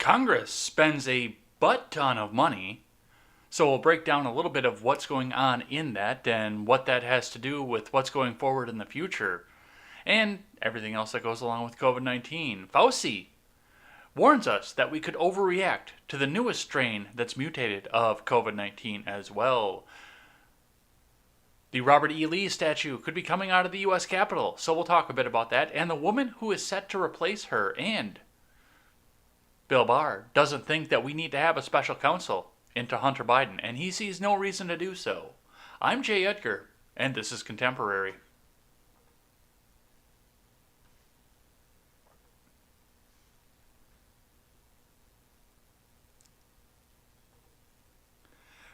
Congress spends a butt ton of money, so we'll break down a little bit of what's going on in that and what that has to do with what's going forward in the future and everything else that goes along with COVID-19. Fauci warns us that we could overreact to the newest strain that's mutated of COVID-19 as well. The Robert E. Lee statue could be coming out of the U.S. Capitol, so we'll talk a bit about that, and the woman who is set to replace her. And Bill Barr doesn't think that we need to have a special counsel into Hunter Biden, and he sees no reason to do so. I'm Jay Edgar, and this is Contemporary.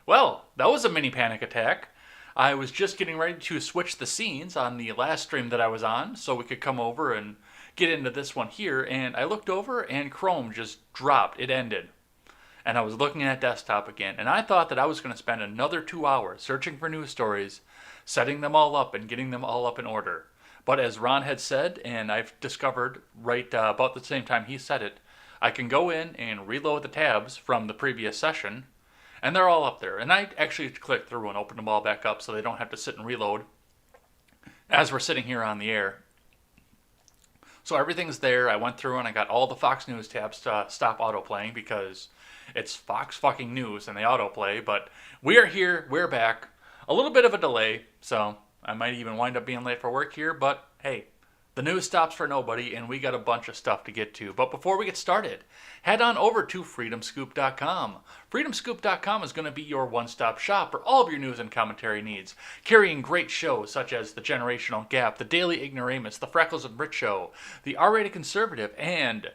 Well, that was a mini panic attack. I was just getting ready to switch the scenes on the last stream that I was on so we could come over and get into this one here, and I looked over and Chrome just dropped. It ended. And I was looking at desktop again, and I thought that I was going to spend another 2 hours searching for news stories, setting them all up and getting them all up in order. But as Ron had said, and I've discovered right about the same time he said it, I can go in and reload the tabs from the previous session, and they're all up there. And I actually clicked through and opened them all back up so they don't have to sit and reload as we're sitting here on the air. So everything's there. I went through and I got all the Fox News tabs to stop autoplaying because it's Fox fucking News and they autoplay. But we are here. We're back. A little bit of a delay, so I might even wind up being late for work here. But hey, the news stops for nobody, and we got a bunch of stuff to get to. But before we get started, head on over to freedomscoop.com. Freedomscoop.com is going to be your one-stop shop for all of your news and commentary needs, carrying great shows such as The Generational Gap, The Daily Ignoramus, The Freckles and Rich Show, The R-Rated Conservative, and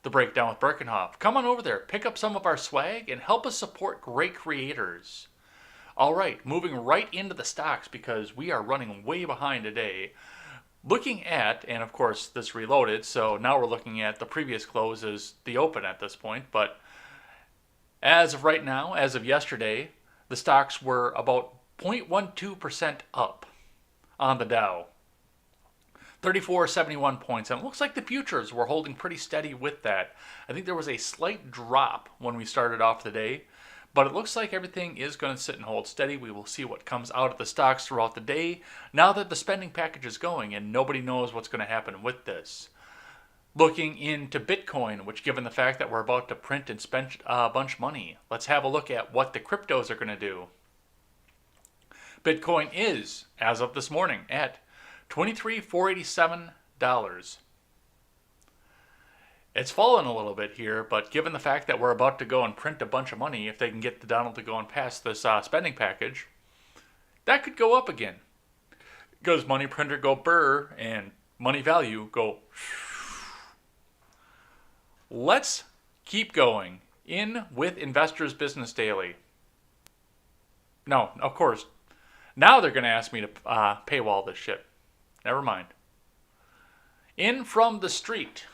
The Breakdown with Birkenhoff. Come on over there, pick up some of our swag, and help us support great creators. All right, moving right into the stocks because we are running way behind today. Looking at, and of course this reloaded, so now we're looking at the previous close as the open at this point, but as of right now, as of yesterday, the stocks were about 0.12% up on the Dow. 3471 points, and it looks like the futures were holding pretty steady with that. I think there was a slight drop when we started off the day, but it looks like everything is going to sit and hold steady. We will see what comes out of the stocks throughout the day now that the spending package is going and nobody knows what's going to happen with this. Looking into Bitcoin, which given the fact that we're about to print and spend a bunch of money, let's have a look at what the cryptos are going to do. Bitcoin is, as of this morning, at $23,487. It's fallen a little bit here, but given the fact that we're about to go and print a bunch of money, if they can get the Donald to go and pass this spending package, that could go up again. Because money printer go burr and money value go. Let's keep going in with Investors Business Daily. No, of course. Now they're going to ask me to paywall this shit. Never mind. In from the street.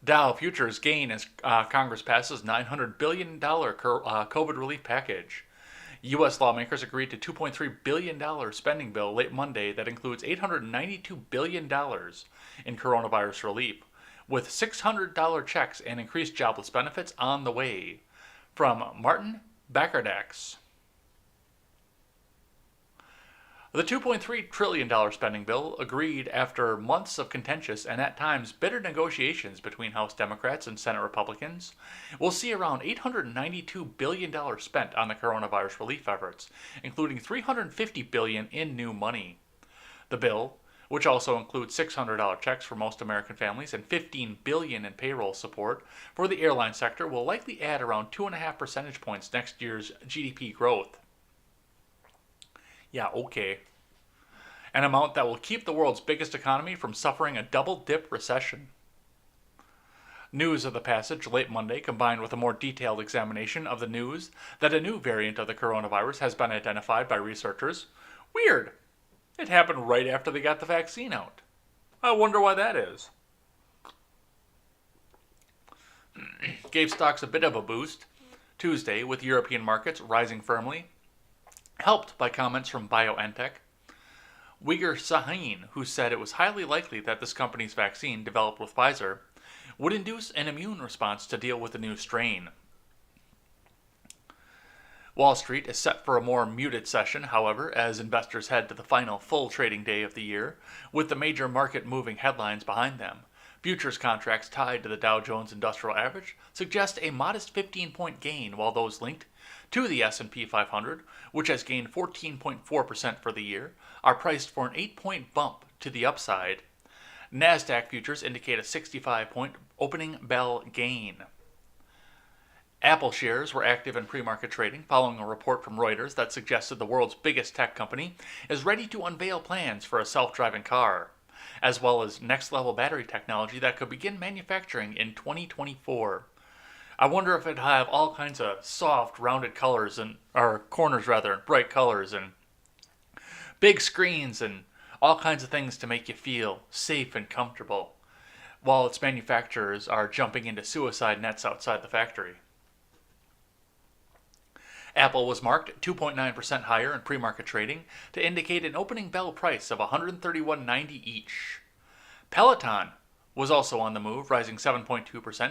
Dow futures gain as Congress passes $900 billion COVID relief package. U.S. lawmakers agreed to $2.3 billion spending bill late Monday that includes $892 billion in coronavirus relief, with $600 checks and increased jobless benefits on the way. From Martin Bakardax. The $2.3 trillion spending bill, agreed after months of contentious and at times bitter negotiations between House Democrats and Senate Republicans, will see around $892 billion spent on the coronavirus relief efforts, including $350 billion in new money. The bill, which also includes $600 checks for most American families and $15 billion in payroll support for the airline sector, will likely add around 2.5 percentage points next year's GDP growth. Yeah, okay. An amount that will keep the world's biggest economy from suffering a double-dip recession. News of the passage late Monday combined with a more detailed examination of the news that a new variant of the coronavirus has been identified by researchers. Weird. It happened right after they got the vaccine out. I wonder why that is. Gave stocks a bit of a boost Tuesday with European markets rising firmly, helped by comments from BioNTech. Uyghur Sahin, who said it was highly likely that this company's vaccine, developed with Pfizer, would induce an immune response to deal with the new strain. Wall Street is set for a more muted session, however, as investors head to the final full trading day of the year, with the major market-moving headlines behind them. Futures contracts tied to the Dow Jones Industrial Average suggest a modest 15-point gain, while those linked to the S&P 500, which has gained 14.4% for the year, are priced for an 8-point bump to the upside. NASDAQ futures indicate a 65-point opening bell gain. Apple shares were active in pre-market trading following a report from Reuters that suggested the world's biggest tech company is ready to unveil plans for a self-driving car, as well as next-level battery technology that could begin manufacturing in 2024. I wonder if it'd have all kinds of soft, rounded colors or corners rather, bright colors and big screens and all kinds of things to make you feel safe and comfortable, while its manufacturers are jumping into suicide nets outside the factory. Apple was marked 2.9% higher in pre-market trading to indicate an opening bell price of $131.90 each. Peloton was also on the move, rising 7.2%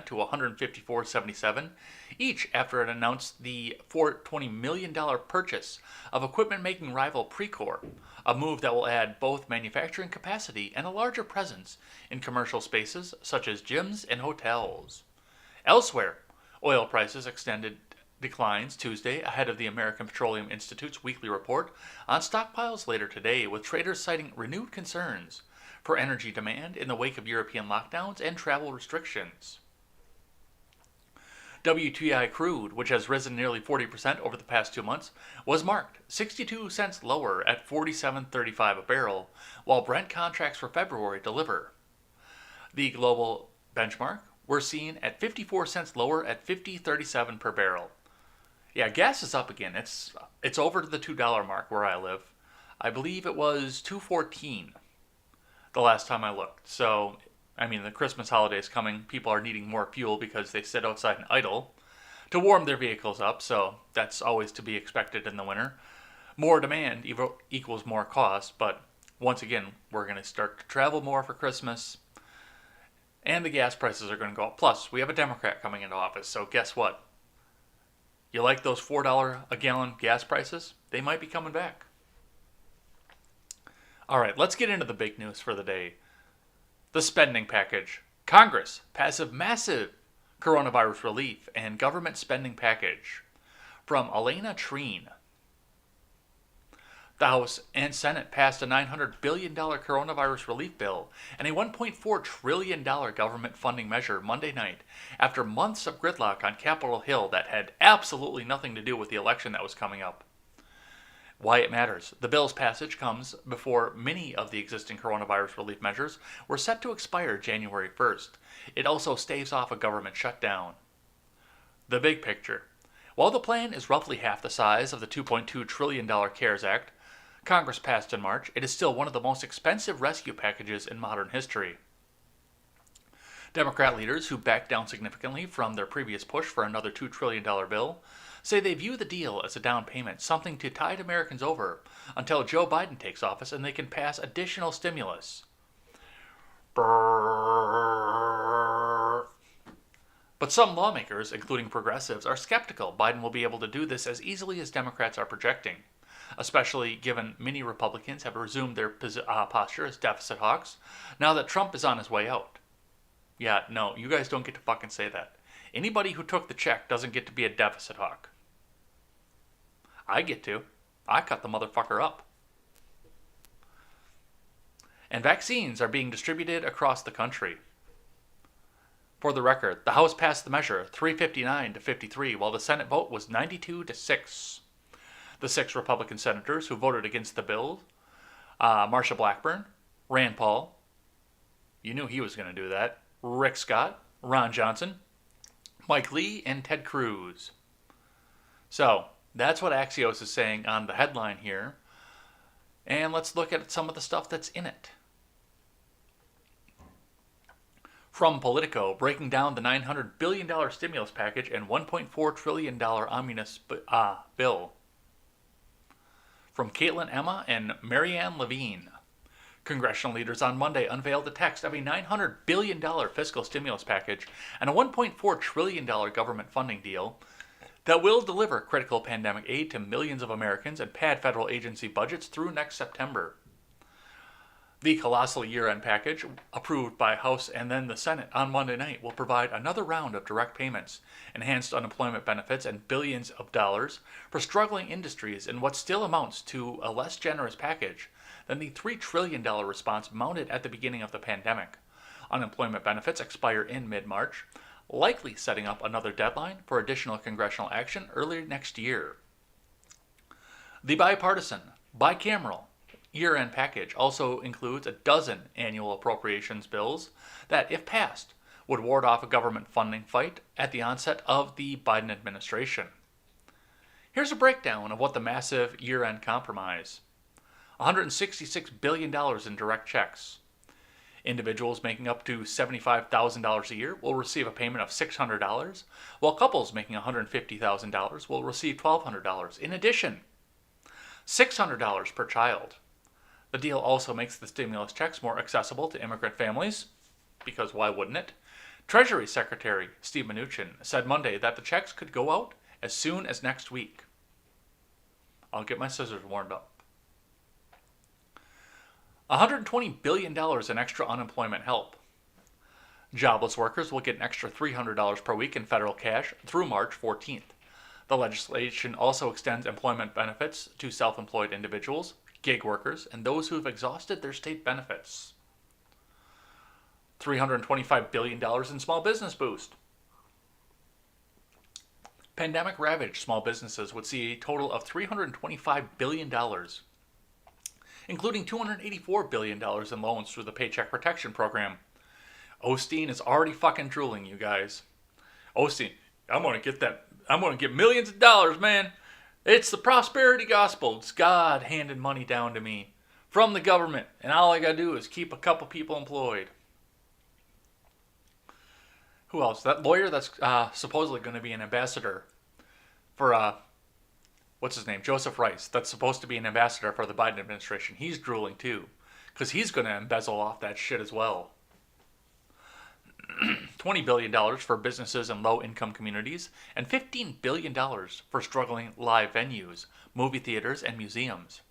to $154.77 each after it announced the $420 million purchase of equipment-making rival Precor, a move that will add both manufacturing capacity and a larger presence in commercial spaces such as gyms and hotels. Elsewhere, oil prices extended declines Tuesday ahead of the American Petroleum Institute's weekly report on stockpiles later today, with traders citing renewed concerns for energy demand in the wake of European lockdowns and travel restrictions. WTI crude, which has risen nearly 40% over the past 2 months, was marked 62 cents lower at $47.35 a barrel, while Brent contracts for February deliver. The global benchmark were seen at 54 cents lower at $50.37 per barrel. Yeah, gas is up again. It's over to the $2 mark where I live. I believe it was $2.14 the last time I looked. So, I mean, the Christmas holiday is coming. People are needing more fuel because they sit outside and idle to warm their vehicles up. So that's always to be expected in the winter. More demand equals more cost. But once again, we're going to start to travel more for Christmas. And the gas prices are going to go up. Plus, we have a Democrat coming into office. So guess what? You like those $4 a gallon gas prices? They might be coming back. All right, let's get into the big news for the day. The spending package. Congress passes massive coronavirus relief and government spending package. From Elena Treen. The House and Senate passed a $900 billion coronavirus relief bill and a $1.4 trillion government funding measure Monday night after months of gridlock on Capitol Hill that had absolutely nothing to do with the election that was coming up. Why it matters. The bill's passage comes before many of the existing coronavirus relief measures were set to expire January 1st. It also staves off a government shutdown. The big picture. While the plan is roughly half the size of the $2.2 trillion CARES Act, Congress passed in March, it is still one of the most expensive rescue packages in modern history. Democrat leaders who backed down significantly from their previous push for another $2 trillion bill say they view the deal as a down payment, something to tide Americans over until Joe Biden takes office and they can pass additional stimulus. But some lawmakers, including progressives, are skeptical Biden will be able to do this as easily as Democrats are projecting, especially given many Republicans have resumed their posture as deficit hawks now that Trump is on his way out. Yeah, no, you guys don't get to fucking say that. Anybody who took the check doesn't get to be a deficit hawk. I get to. I cut the motherfucker up. And vaccines are being distributed across the country. For the record, the House passed the measure 359 to 53, while the Senate vote was 92 to 6. The 6 Republican senators who voted against the bill, Marsha Blackburn, Rand Paul, you knew he was going to do that, Rick Scott, Ron Johnson, Mike Lee, and Ted Cruz. So, that's what Axios is saying on the headline here. And let's look at some of the stuff that's in it. From Politico, breaking down the $900 billion stimulus package and $1.4 trillion omnibus bill. From Caitlin Emma and Marianne Levine. Congressional leaders on Monday unveiled the text of a $900 billion fiscal stimulus package and a $1.4 trillion government funding deal that will deliver critical pandemic aid to millions of Americans and pad federal agency budgets through next September. The colossal year-end package, approved by House and then the Senate on Monday night, will provide another round of direct payments, enhanced unemployment benefits, and billions of dollars for struggling industries in what still amounts to a less generous package than the $3 trillion response mounted at the beginning of the pandemic. Unemployment benefits expire in mid-March, likely setting up another deadline for additional congressional action early next year. The bipartisan, bicameral, year-end package also includes a dozen annual appropriations bills that, if passed, would ward off a government funding fight at the onset of the Biden administration. Here's a breakdown of what the massive year-end compromise. $166 billion in direct checks. Individuals making up to $75,000 a year will receive a payment of $600, while couples making $150,000 will receive $1,200. In addition, $600 per child. The deal also makes the stimulus checks more accessible to immigrant families, because why wouldn't it? Treasury Secretary Steve Mnuchin said Monday that the checks could go out as soon as next week. I'll get my scissors warmed up. $120 billion in extra unemployment help. Jobless workers will get an extra $300 per week in federal cash through March 14th. The legislation also extends employment benefits to self-employed individuals, gig workers, and those who have exhausted their state benefits. $325 billion in small business boost. Pandemic ravaged small businesses would see a total of $325 billion, including $284 billion in loans through the Paycheck Protection Program. Osteen is already fucking drooling, you guys. Osteen, I'm going to get millions of dollars, man. It's the prosperity gospel. It's God handing money down to me from the government, and all I got to do is keep a couple people employed. Who else? That lawyer that's supposedly going to be an ambassador for, what's his name? Joseph Rice. That's supposed to be an ambassador for the Biden administration. He's drooling too, because he's going to embezzle off that shit as well. $20 billion for businesses in low-income communities, and $15 billion for struggling live venues, movie theaters, and museums.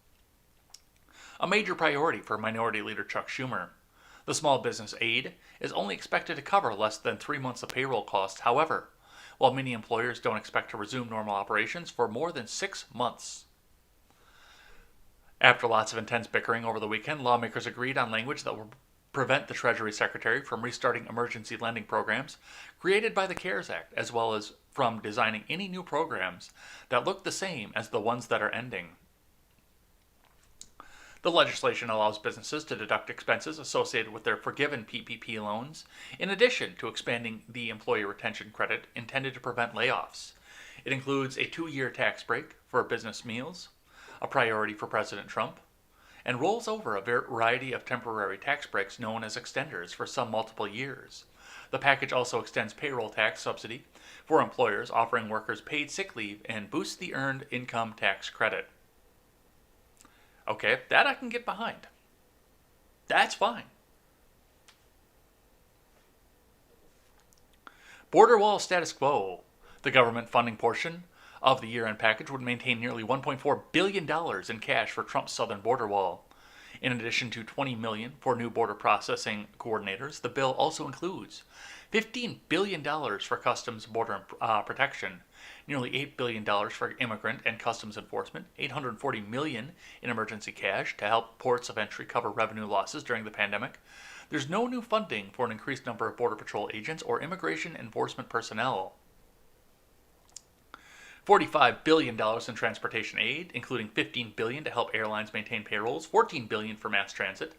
A major priority for Minority Leader Chuck Schumer. The small business aid is only expected to cover less than 3 months of payroll costs, however, while many employers don't expect to resume normal operations for more than 6 months. After lots of intense bickering over the weekend, lawmakers agreed on language that will prevent the Treasury Secretary from restarting emergency lending programs created by the CARES Act, as well as from designing any new programs that look the same as the ones that are ending. The legislation allows businesses to deduct expenses associated with their forgiven PPP loans, in addition to expanding the employee retention credit intended to prevent layoffs. It includes a 2-year tax break for business meals, a priority for President Trump, and rolls over a variety of temporary tax breaks known as extenders for some multiple years. The package also extends payroll tax subsidy for employers offering workers paid sick leave and boosts the earned income tax credit. Okay, that I can get behind. That's fine. Border wall status quo. The government funding portion of the year-end package would maintain nearly $1.4 billion in cash for Trump's southern border wall. In addition to $20 million for new border processing coordinators, the bill also includes $15 billion for customs border protection, nearly $8 billion for immigrant and customs enforcement, $840 million in emergency cash to help ports of entry cover revenue losses during the pandemic. There's no new funding for an increased number of Border Patrol agents or immigration enforcement personnel. $45 billion in transportation aid, including $15 billion to help airlines maintain payrolls, $14 billion for mass transit,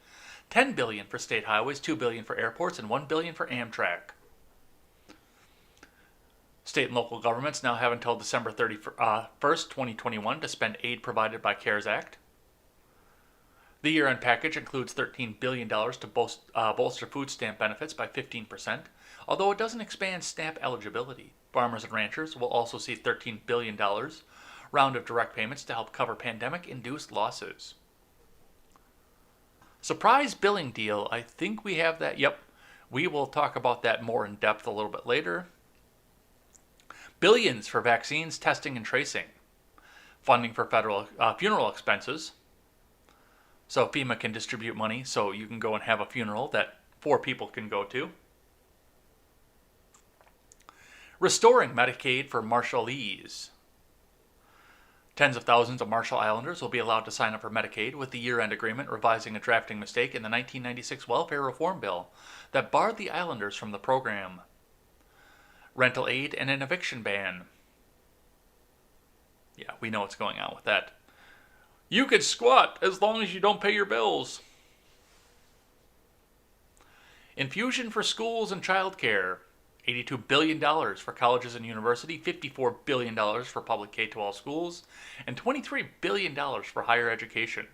$10 billion for state highways, $2 billion for airports, and $1 billion for Amtrak. State and local governments now have until December 31st, 2021 to spend aid provided by CARES Act. The year-end package includes $13 billion to bolster food stamp benefits by 15%, although it doesn't expand SNAP eligibility. Farmers and ranchers will also see $13 billion round of direct payments to help cover pandemic-induced losses. Surprise billing deal. I think we have that. Yep. We will talk about that more in depth a little bit later. Billions for vaccines, testing, and tracing. Funding for federal funeral expenses. So FEMA can distribute money so you can go and have a funeral that 4 people can go to. Restoring Medicaid for Marshallese. Tens of thousands of Marshall Islanders will be allowed to sign up for Medicaid, with the year-end agreement revising a drafting mistake in the 1996 Welfare Reform Bill that barred the Islanders from the program. Rental aid and an eviction ban. Yeah, we know what's going on with that. You could squat as long as you don't pay your bills. Infusion for schools and childcare. $82 billion for colleges and universities, $54 billion for public K-12 schools, and $23 billion for higher education.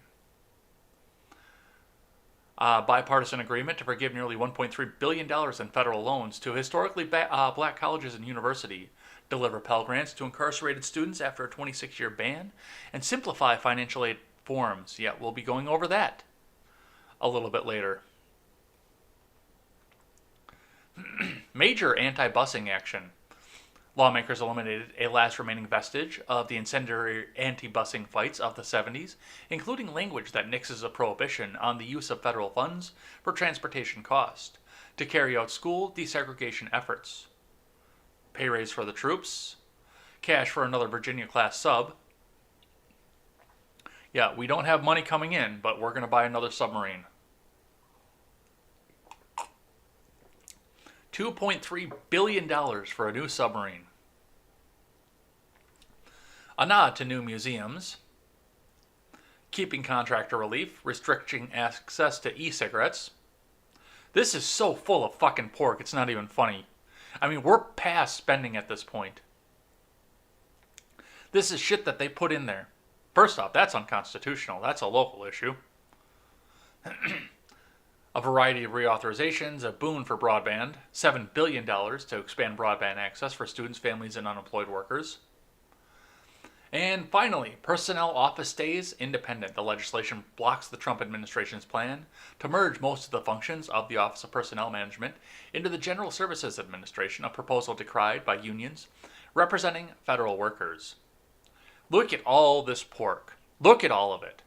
Bipartisan agreement to forgive nearly $1.3 billion in federal loans to historically black colleges and universities, deliver Pell Grants to incarcerated students after a 26-year ban, and simplify financial aid forms. Yeah, we'll be going over that a little bit later. Major anti-busing action. Lawmakers eliminated a last remaining vestige of the incendiary anti-busing fights of the 70s, including language that nixes a prohibition on the use of federal funds for transportation cost to carry out school desegregation efforts. Pay raise for the troops. Cash for another Virginia-class sub. Yeah, we don't have money coming in, but we're going to buy another submarine. $2.3 billion for a new submarine. A nod to new museums. Keeping contractor relief, restricting access to e-cigarettes. This is so full of fucking pork, it's not even funny. I mean, we're past spending at this point. This is shit that they put in there. First off, that's unconstitutional. That's a local issue. A variety of reauthorizations, a boon for broadband, $7 billion to expand broadband access for students, families, and unemployed workers. And finally, personnel office days independent. The legislation blocks the Trump administration's plan to merge most of the functions of the Office of Personnel Management into the General Services Administration, a proposal decried by unions representing federal workers. Look at all this pork. Look at all of it.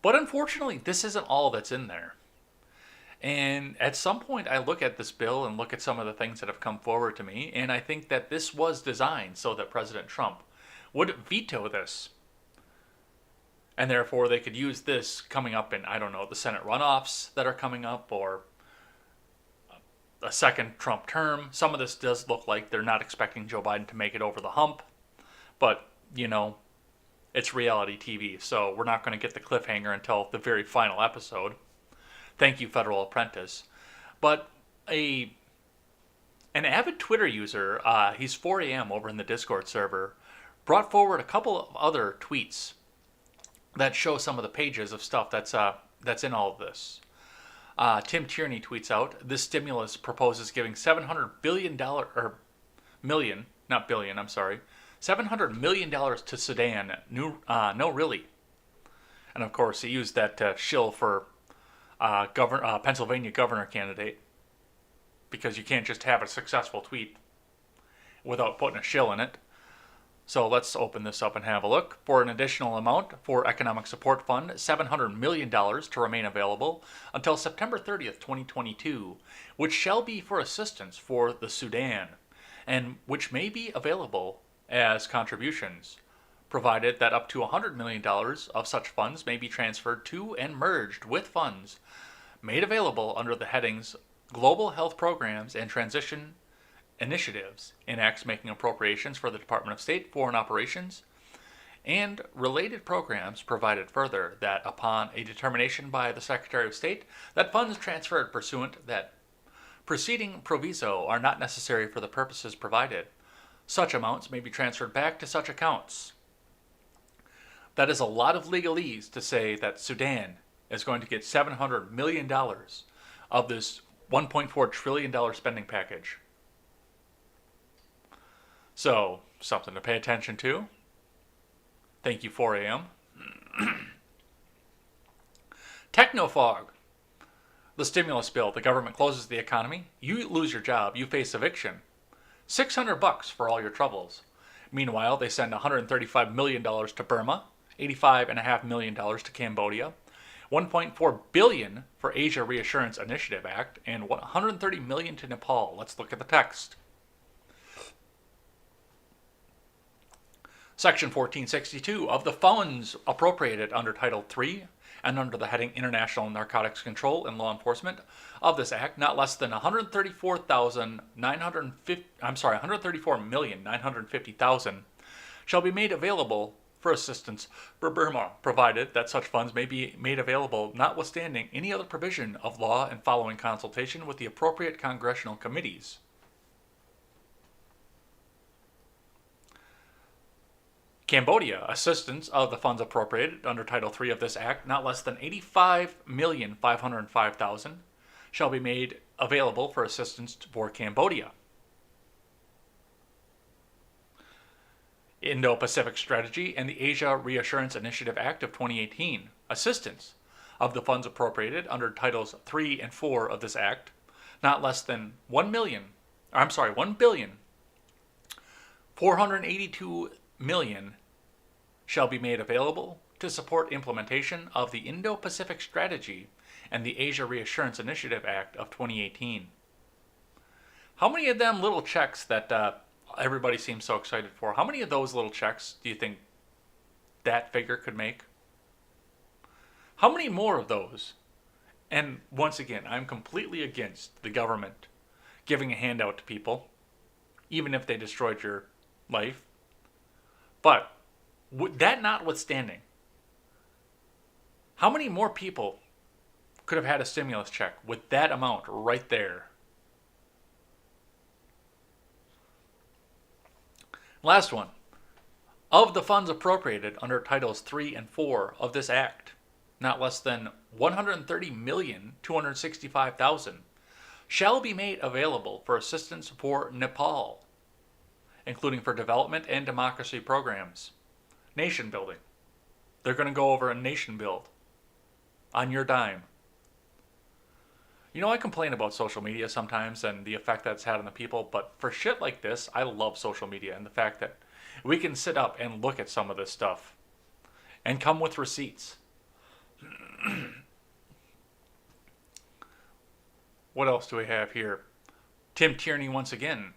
But unfortunately, this isn't all that's in there. And at some point, I look at this bill and look at some of the things that have come forward to me, and I think that this was designed so that President Trump would veto this. And therefore, they could use this coming up in, I don't know, the Senate runoffs that are coming up, or a second Trump term. Some of this does look like they're not expecting Joe Biden to make it over the hump. But, you know, it's reality TV, so we're not going to get the cliffhanger until the very final episode. Thank you, Federal Apprentice. But an avid Twitter user, he's 4am over in the Discord server, brought forward a couple of other tweets that show some of the pages of stuff that's in all of this. Tim Tierney tweets out, this stimulus proposes giving $700 billion, or million, not billion, I'm sorry, $700 million to Sudan. No, really. And of course, he used that shill for Pennsylvania governor candidate, because you can't just have a successful tweet without putting a shill in it. So let's open this up and have a look. For an additional amount for Economic Support Fund, $700 million to remain available until September 30th, 2022, which shall be for assistance for the Sudan, and which may be available as contributions, provided that up to $100 million of such funds may be transferred to and merged with funds made available under the headings Global Health Programs and Transition Initiatives in Acts making appropriations for the Department of State, Foreign Operations, and related programs, provided further that upon a determination by the Secretary of State that funds transferred pursuant that preceding proviso are not necessary for the purposes provided, such amounts may be transferred back to such accounts. That is a lot of legalese to say that Sudan is going to get $700 million of this $1.4 trillion spending package. So, something to pay attention to. Thank you, 4am. Technofog. The stimulus bill. The government closes the economy. You lose your job. You face eviction. $600 for all your troubles. Meanwhile, they send $135 million to Burma, $85.5 million to Cambodia, $1.4 billion for Asia Reassurance Initiative Act, and $130 million to Nepal. Let's look at the text. Section 1462 of the funds appropriated under Title III and under the heading International Narcotics Control and Law Enforcement of this Act, not less than $134,950,000 shall be made available for assistance for Burma, provided that such funds may be made available notwithstanding any other provision of law and following consultation with the appropriate congressional committees. Cambodia, assistance of the funds appropriated under Title III of this Act, not less than $85,505,000 shall be made available for assistance for Cambodia. Indo-Pacific Strategy and the Asia Reassurance Initiative Act of 2018, assistance of the funds appropriated under Titles 3 and 4 of this Act, not less than $1,482,000,000 shall be made available to support implementation of the Indo-Pacific Strategy and the Asia Reassurance Initiative Act of 2018. How many of them little checks that everybody seems so excited for, how many of those little checks do you think that figure could make? How many more of those? And once again, I'm completely against the government giving a handout to people, even if they destroyed your life. But that notwithstanding, how many more people could have had a stimulus check with that amount right there? Last one. Of the funds appropriated under Titles 3 and 4 of this Act, not less than $130,265,000 shall be made available for assistance for Nepal, including for development and democracy programs. Nation building. They're going to go over a nation build on your dime. You know, I complain about social media sometimes and the effect that's had on the people, but for shit like this, I love social media and the fact that we can sit up and look at some of this stuff and come with receipts. What else do we have here? Tim Tierney once again,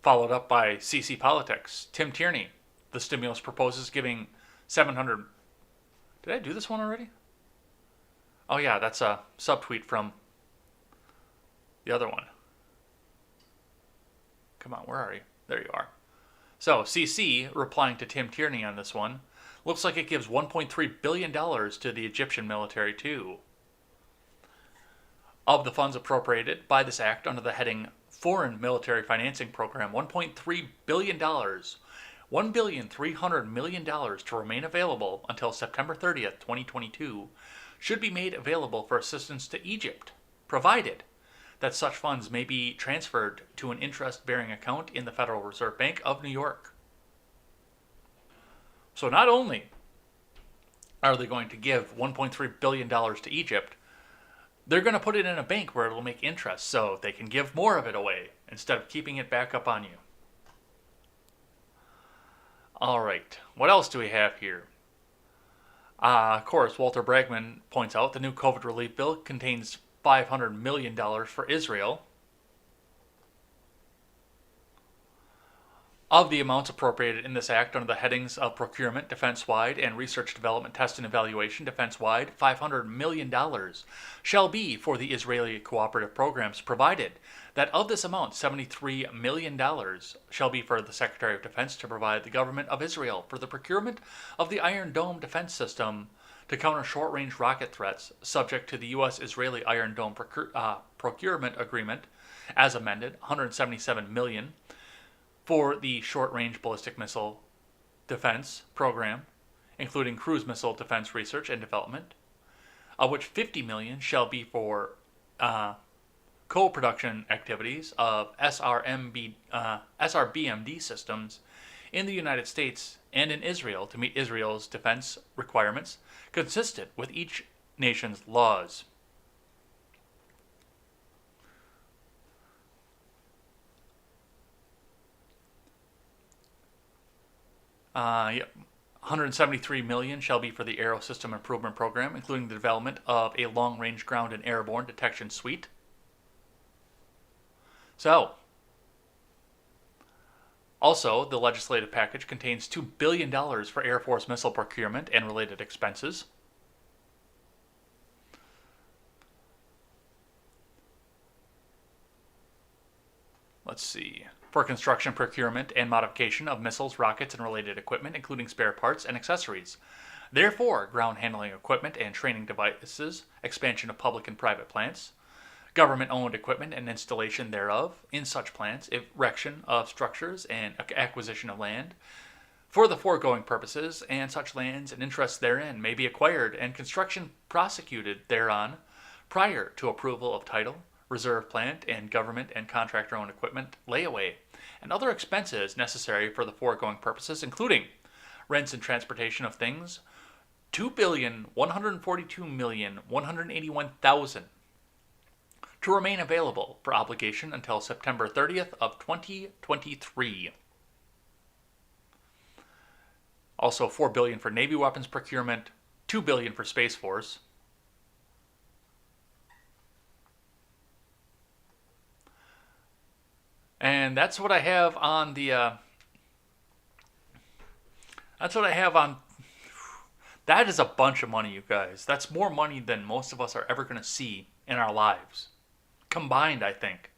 followed up by CC Politics. Tim Tierney, the stimulus proposes giving 700. Did I do this one already? Oh yeah, that's a subtweet from the other one. Come on, where are you? There you are. So CC, replying to Tim Tierney on this one, looks like it gives $1.3 billion to the Egyptian military too. Of the funds appropriated by this act under the heading Foreign Military Financing Program, $1.3 billion, $1,300,000,000 to remain available until September 30th, 2022, should be made available for assistance to Egypt, provided that such funds may be transferred to an interest-bearing account in the Federal Reserve Bank of New York. So not only are they going to give $1.3 billion to Egypt, they're going to put it in a bank where it'll make interest so they can give more of it away instead of keeping it back up on you. All right, what else do we have here? Of course, Walter Bragman points out the new COVID relief bill contains $500 million for Israel. Of the amounts appropriated in this act under the headings of procurement, defense-wide, and research, development, test, and evaluation, defense-wide, $500 million shall be for the Israeli cooperative programs, provided that of this amount, $73 million shall be for the Secretary of Defense to provide the government of Israel for the procurement of the Iron Dome defense system to counter short-range rocket threats, subject to the U.S.-Israeli Iron Dome procurement agreement, as amended, $177 million for the short-range ballistic missile defense program, including cruise missile defense research and development, of which $50 million shall be for co-production activities of SRBMD systems in the United States and in Israel to meet Israel's defense requirements, consistent with each nation's laws. Yep. 173 million shall be for the Aero System Improvement Program, including the development of a long-range ground and airborne detection suite. So, also, the legislative package contains $2 billion for Air Force missile procurement and related expenses. Let's see. For construction, procurement, and modification of missiles, rockets, and related equipment, including spare parts and accessories. Therefore, ground handling equipment and training devices, expansion of public and private plants, government-owned equipment and installation thereof in such plants, erection of structures, and acquisition of land. For the foregoing purposes, and such lands and interests therein may be acquired, and construction prosecuted thereon, prior to approval of title, reserve plant, and government and contractor-owned equipment layaway, and other expenses necessary for the foregoing purposes, including rents and transportation of things, $2,142,181,000 to remain available for obligation until September 30th of 2023. Also, $4 billion for Navy weapons procurement, $2 billion for Space Force. And that's what I have on the, that is a bunch of money, you guys. That's more money than most of us are ever going to see in our lives. Combined, I think.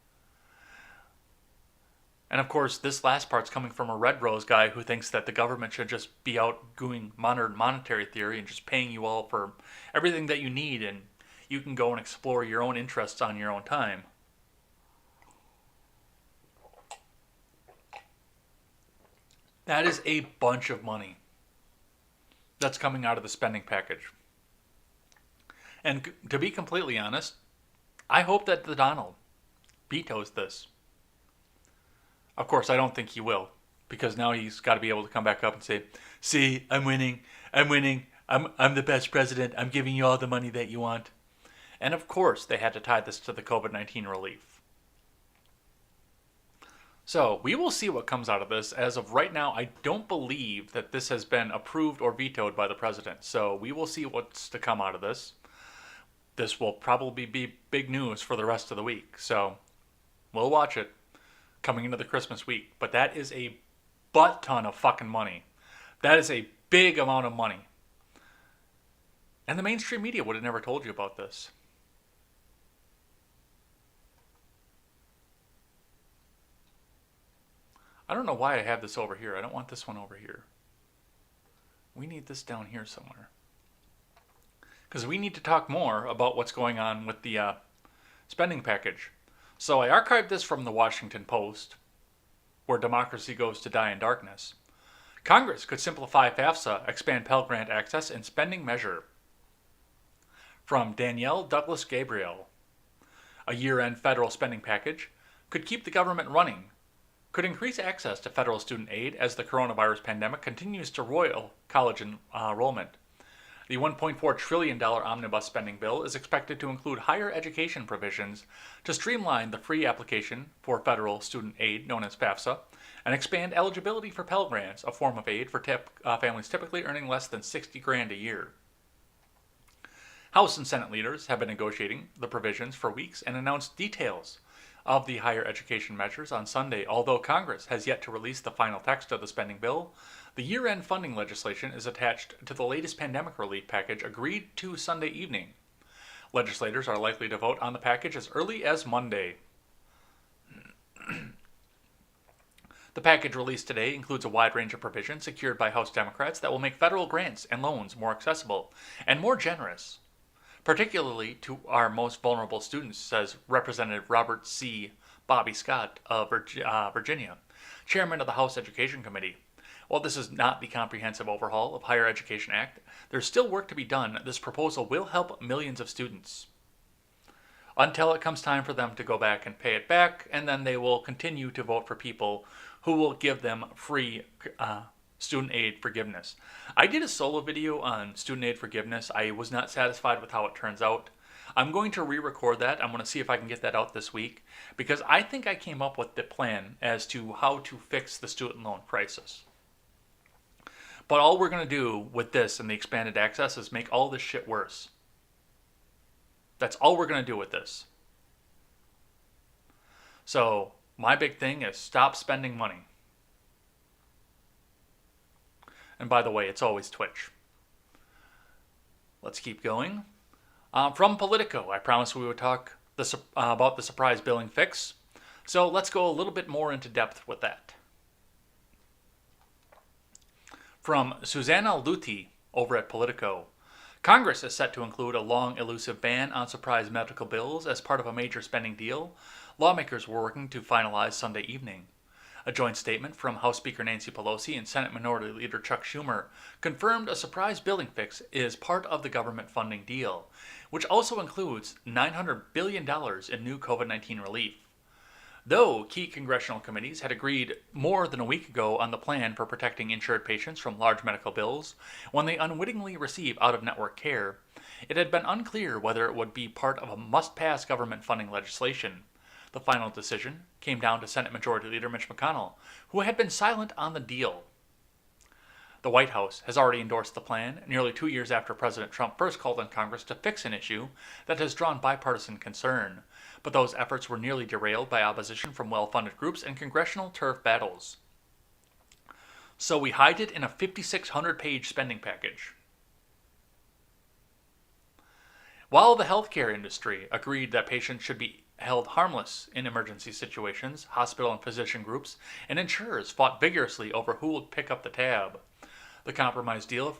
And of course, this last part's coming from a Red Rose guy who thinks that the government should just be out doing modern monetary theory and just paying you all for everything that you need, and you can go and explore your own interests on your own time. That is a bunch of money that's coming out of the spending package. And to be completely honest, I hope that the Donald vetoes this. Of course, I don't think he will, because now he's got to be able to come back up and say, "See, I'm winning, I'm the best president, I'm giving you all the money that you want." And of course, they had to tie this to the COVID-19 relief. So, we will see what comes out of this. As of right now, I don't believe that this has been approved or vetoed by the president. So, we will see what's to come out of this. This will probably be big news for the rest of the week. So, we'll watch it coming into the Christmas week. But that is a butt ton of fucking money. That is a big amount of money. And the mainstream media would have never told you about this. I don't know why I have this over here. I don't want this one over here. We need this down here somewhere. Because we need to talk more about what's going on with the spending package. So I archived this from the Washington Post, where democracy goes to die in darkness. Congress could simplify FAFSA, expand Pell Grant access, and spending measure. From Danielle Douglas Gabriel. A year-end federal spending package could keep the government running, could increase access to federal student aid as the coronavirus pandemic continues to roil college enrollment. The $1.4 trillion Omnibus spending bill is expected to include higher education provisions to streamline the free application for federal student aid, known as FAFSA, and expand eligibility for Pell Grants, a form of aid for families typically earning less than $60,000 a year. House and Senate leaders have been negotiating the provisions for weeks and announced details of the higher education measures on Sunday. Although Congress has yet to release the final text of the spending bill, the year-end funding legislation is attached to the latest pandemic relief package agreed to Sunday evening. Legislators are likely to vote on the package as early as Monday. The package released today includes a wide range of provisions secured by House Democrats that will make federal grants and loans more accessible and more generous, particularly to our most vulnerable students, says Representative Robert C. Bobby Scott of Virginia, chairman of the House Education Committee. While this is not the comprehensive overhaul of Higher Education Act, there's still work to be done. This proposal will help millions of students until it comes time for them to go back and pay it back, and then they will continue to vote for people who will give them free student aid forgiveness. I did a solo video on student aid forgiveness. I was not satisfied with how it turns out. I'm going to re-record that. I'm going to see if I can get that out this week, because I think I came up with the plan as to how to fix the student loan crisis. But all we're going to do with this and the expanded access is make all this shit worse. That's all we're going to do with this. So my big thing is stop spending money. And by the way, it's always Twitch. Let's keep going. From Politico, I promised we would talk about the surprise billing fix. So let's go a little bit more into depth with that. From Susanna Luthi over at Politico, Congress is set to include a long, elusive ban on surprise medical bills as part of a major spending deal lawmakers were working to finalize Sunday evening. A joint statement from House Speaker Nancy Pelosi and Senate Minority Leader Chuck Schumer confirmed a surprise billing fix is part of the government funding deal, which also includes $900 billion in new COVID-19 relief. Though key congressional committees had agreed more than a week ago on the plan for protecting insured patients from large medical bills when they unwittingly receive out-of-network care, it had been unclear whether it would be part of a must-pass government funding legislation. The final decision came down to Senate Majority Leader Mitch McConnell, who had been silent on the deal. The White House has already endorsed the plan nearly 2 years after President Trump first called on Congress to fix an issue that has drawn bipartisan concern, but those efforts were nearly derailed by opposition from well-funded groups and congressional turf battles. So we hide it in a 5,600-page spending package. While the healthcare industry agreed that patients should be held harmless in emergency situations, hospital and physician groups and insurers fought vigorously over who would pick up the tab. The compromise deal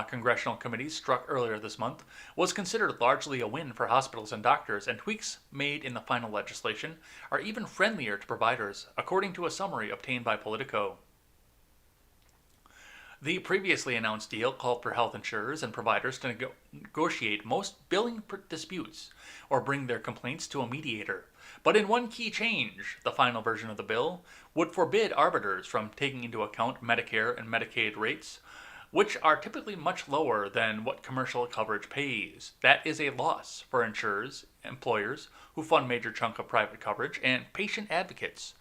congressional committees struck earlier this month was considered largely a win for hospitals and doctors, and tweaks made in the final legislation are even friendlier to providers, according to a summary obtained by Politico. The previously announced deal called for health insurers and providers to negotiate most billing disputes or bring their complaints to a mediator. But in one key change, the final version of the bill would forbid arbiters from taking into account Medicare and Medicaid rates, which are typically much lower than what commercial coverage pays. That is a loss for insurers, employers who fund a major chunk of private coverage, and patient advocates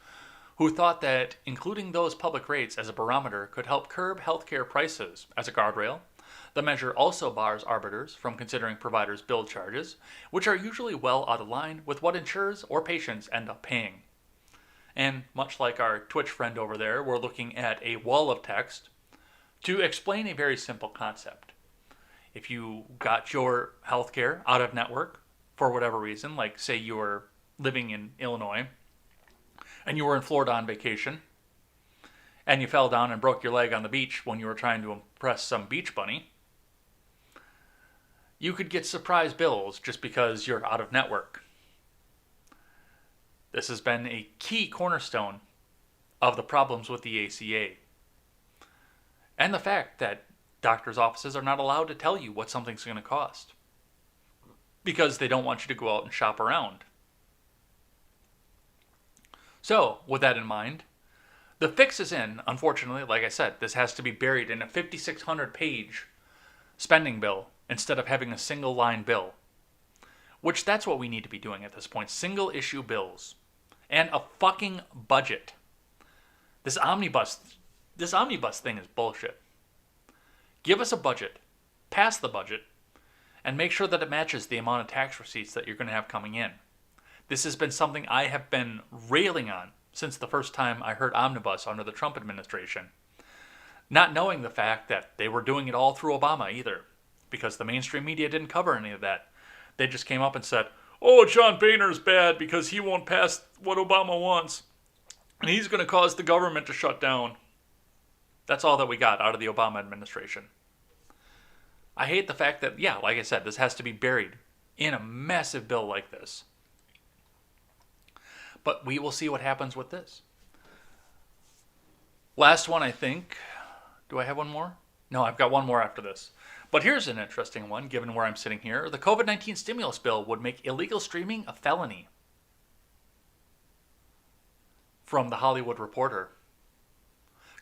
who thought that including those public rates as a barometer could help curb healthcare prices. As a guardrail, the measure also bars arbiters from considering providers' bill charges, which are usually well out of line with what insurers or patients end up paying. And much like our Twitch friend over there, we're looking at a wall of text to explain a very simple concept. If you got your healthcare out of network for whatever reason, like say you were living in Illinois, and you were in Florida on vacation, and you fell down and broke your leg on the beach when you were trying to impress some beach bunny, you could get surprise bills just because you're out of network. This has been a key cornerstone of the problems with the ACA. And the fact that doctors' offices are not allowed to tell you what something's going to cost, because they don't want you to go out and shop around. So, with that in mind, the fix is in. Unfortunately, like I said, this has to be buried in a 5,600-page spending bill instead of having a single-line bill, which that's what we need to be doing at this point. Single-issue bills. And a fucking budget. This omnibus thing is bullshit. Give us a budget, pass the budget, and make sure that it matches the amount of tax receipts that you're going to have coming in. This has been something I have been railing on since the first time I heard Omnibus under the Trump administration. Not knowing the fact that they were doing it all through Obama either, because the mainstream media didn't cover any of that. They just came up and said, "Oh, John Boehner's bad because he won't pass what Obama wants, and he's going to cause the government to shut down." That's all that we got out of the Obama administration. I hate the fact that, yeah, like I said, this has to be buried in a massive bill like this. But we will see what happens with this. Last one, I think. Do I have one more? No, I've got one more after this. But here's an interesting one, given where I'm sitting here. The COVID-19 stimulus bill would make illegal streaming a felony. From The Hollywood Reporter.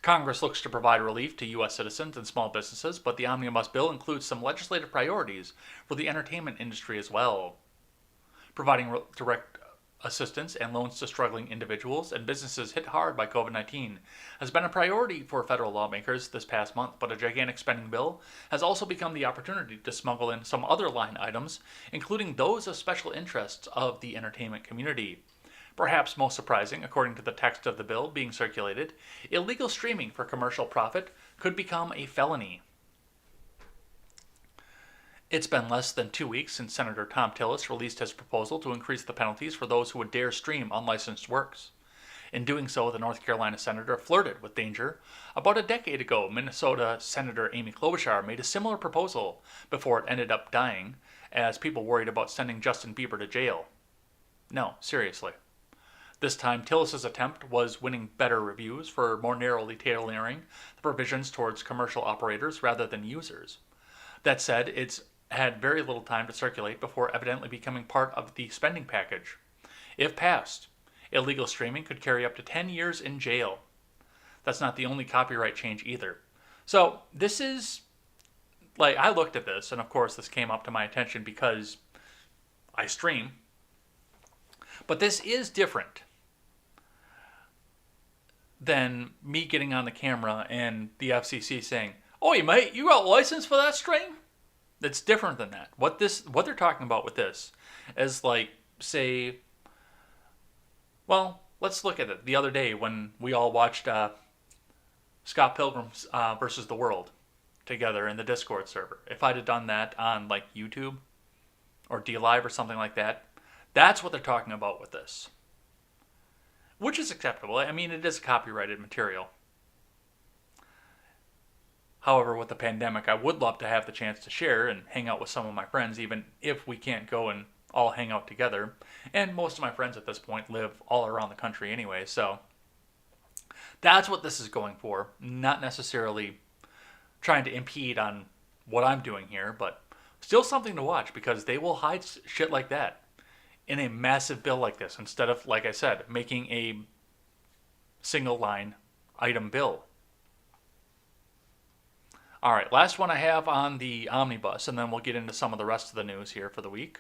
Congress looks to provide relief to U.S. citizens and small businesses, but the Omnibus bill includes some legislative priorities for the entertainment industry as well. Providing direct assistance and loans to struggling individuals and businesses hit hard by COVID-19 has been a priority for federal lawmakers this past month, but a gigantic spending bill has also become the opportunity to smuggle in some other line items, including those of special interests of the entertainment community. Perhaps most surprising, according to the text of the bill being circulated, illegal streaming for commercial profit could become a felony. It's been less than 2 weeks since Senator Tom Tillis released his proposal to increase the penalties for those who would dare stream unlicensed works. In doing so, the North Carolina senator flirted with danger. About a decade ago, Minnesota Senator Amy Klobuchar made a similar proposal before it ended up dying, as people worried about sending Justin Bieber to jail. No, seriously. This time, Tillis's attempt was winning better reviews for more narrowly tailoring the provisions towards commercial operators rather than users. That said, it's had very little time to circulate before evidently becoming part of the spending package. If passed, illegal streaming could carry up to 10 years in jail. That's not the only copyright change either. So this is, I looked at this, and of course this came up to my attention because I stream. But this is different than me getting on the camera and the FCC saying, "Oh, mate, you got a license for that stream?" It's different than that. What they're talking about with this is say, well, let's look at it. The other day when we all watched Scott Pilgrim's versus the World together in the Discord server. If I'd have done that on YouTube or DLive or something like that, that's what they're talking about with this. Which is acceptable. I mean, it is copyrighted material. However, with the pandemic, I would love to have the chance to share and hang out with some of my friends, even if we can't go and all hang out together. And most of my friends at this point live all around the country anyway, so that's what this is going for. Not necessarily trying to impede on what I'm doing here, but still something to watch because they will hide shit like that in a massive bill like this instead of, like I said, making a single line item bill. All right, last one I have on the Omnibus, and then we'll get into some of the rest of the news here for the week.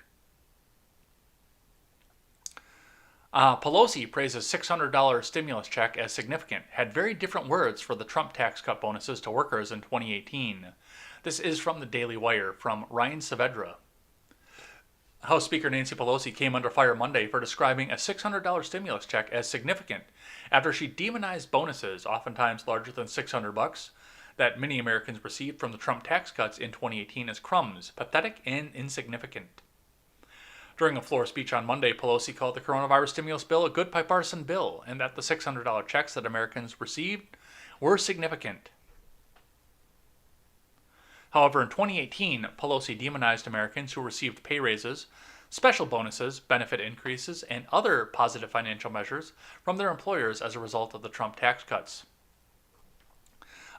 Pelosi praises $600 stimulus check as significant, had very different words for the Trump tax cut bonuses to workers in 2018. This is from the Daily Wire from Ryan Saavedra. House Speaker Nancy Pelosi came under fire Monday for describing a $600 stimulus check as significant after she demonized bonuses, oftentimes larger than $600, that many Americans received from the Trump tax cuts in 2018 as crumbs, pathetic and insignificant. During a floor speech on Monday, Pelosi called the coronavirus stimulus bill a good bipartisan bill and that the $600 checks that Americans received were significant. However, in 2018, Pelosi demonized Americans who received pay raises, special bonuses, benefit increases, and other positive financial measures from their employers as a result of the Trump tax cuts.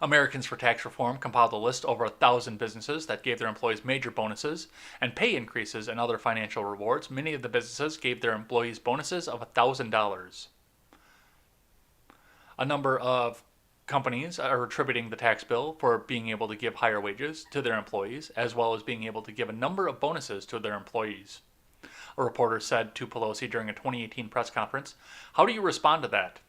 Americans for Tax Reform compiled a list over 1,000 businesses that gave their employees major bonuses and pay increases and other financial rewards. Many of the businesses gave their employees bonuses of $1,000. A number of companies are attributing the tax bill for being able to give higher wages to their employees, as well as being able to give a number of bonuses to their employees. A reporter said to Pelosi during a 2018 press conference, "How do you respond to that?"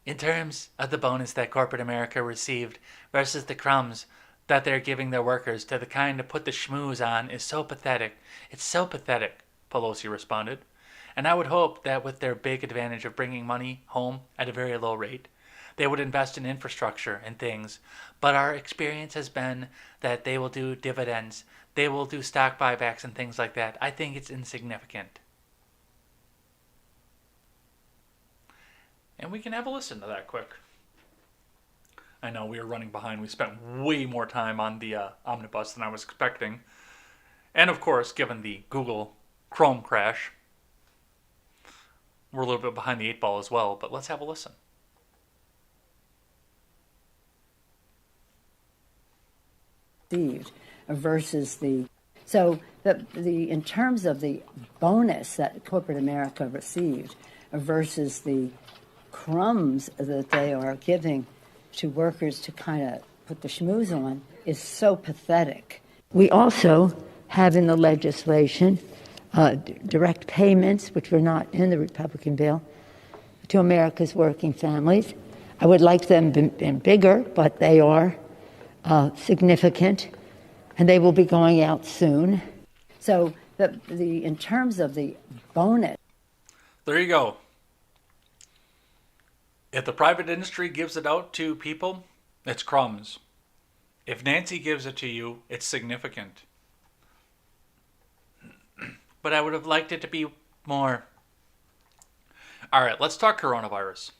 "In terms of the bonus that corporate America received versus the crumbs that they're giving their workers to the kind to put the schmooze on is so pathetic. It's so pathetic," Pelosi responded. "And I would hope that with their big advantage of bringing money home at a very low rate, they would invest in infrastructure and things. But our experience has been that they will do dividends. They will do stock buybacks and things like that. I think it's insignificant." And we can have a listen to that quick. I know we are running behind. We spent way more time on the Omnibus than I was expecting. And of course, given the Google Chrome crash, we're a little bit behind the 8 ball as well. But let's have a listen. Versus the in terms of the bonus that corporate America received versus the crumbs that they are giving to workers to kind of put the schmooze on is so pathetic. We also have in the legislation direct payments, which were not in the Republican bill, to America's working families. I would like them been bigger, but they are significant, and they will be going out soon. So in terms of the bonus. There you go. If the private industry gives it out to people, it's crumbs. If Nancy gives it to you, it's significant. But I would have liked it to be more. All right, let's talk coronavirus.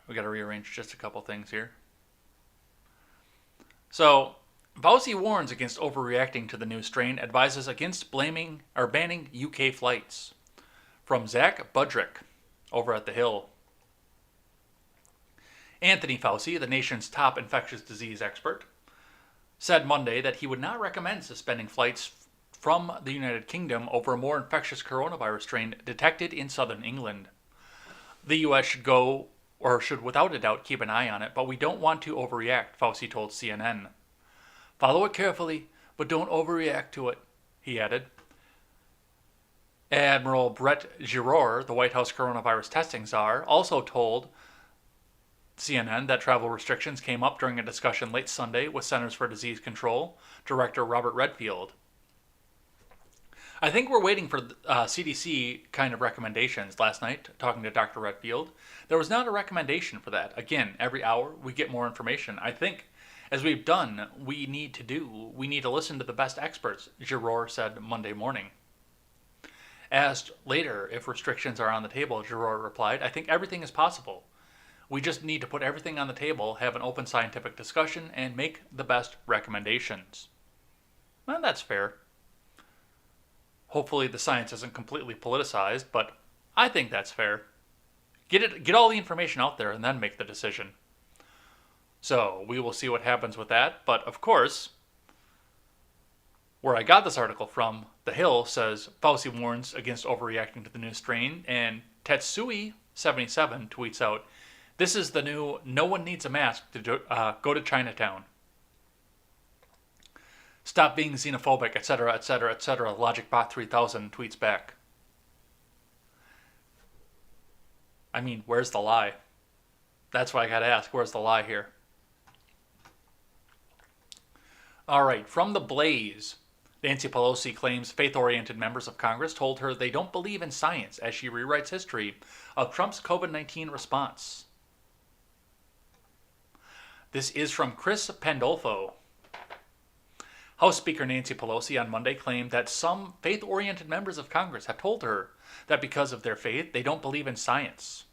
We got to rearrange just a couple things here. So, Fauci warns against overreacting to the new strain, advises against banning UK flights. From Zach Budrick over at The Hill. Anthony Fauci, the nation's top infectious disease expert, said Monday that he would not recommend suspending flights from the United Kingdom over a more infectious coronavirus strain detected in southern England. The U.S. should without a doubt keep an eye on it, but we don't want to overreact, Fauci told CNN. Follow it carefully, but don't overreact to it, he added. Admiral Brett Giroir, the White House coronavirus testing czar, also told CNN that travel restrictions came up during a discussion late Sunday with Centers for Disease Control Director Robert Redfield. I think we're waiting for CDC kind of recommendations. Last night, talking to Dr. Redfield, there was not a recommendation for that. Again, every hour we get more information. I think, as we've done, we need to listen to the best experts, Giroir said Monday morning. Asked later if restrictions are on the table, Giroir replied, I think everything is possible. We just need to put everything on the table, have an open scientific discussion, and make the best recommendations. Well, that's fair. Hopefully the science isn't completely politicized, but I think that's fair. Get all the information out there and then make the decision. So we will see what happens with that. But of course, where I got this article from, The Hill says Fauci warns against overreacting to the new strain, and Tetsui77 tweets out, this is the new no one needs a mask to go to Chinatown. Stop being xenophobic, etc., etc., etc., LogicBot3000 tweets back. I mean, where's the lie? That's what I gotta ask. Where's the lie here? All right, from The Blaze, Nancy Pelosi claims faith-oriented members of Congress told her they don't believe in science as she rewrites history of Trump's COVID-19 response. This is from Chris Pandolfo. House Speaker Nancy Pelosi on Monday claimed that some faith-oriented members of Congress have told her that because of their faith, they don't believe in science.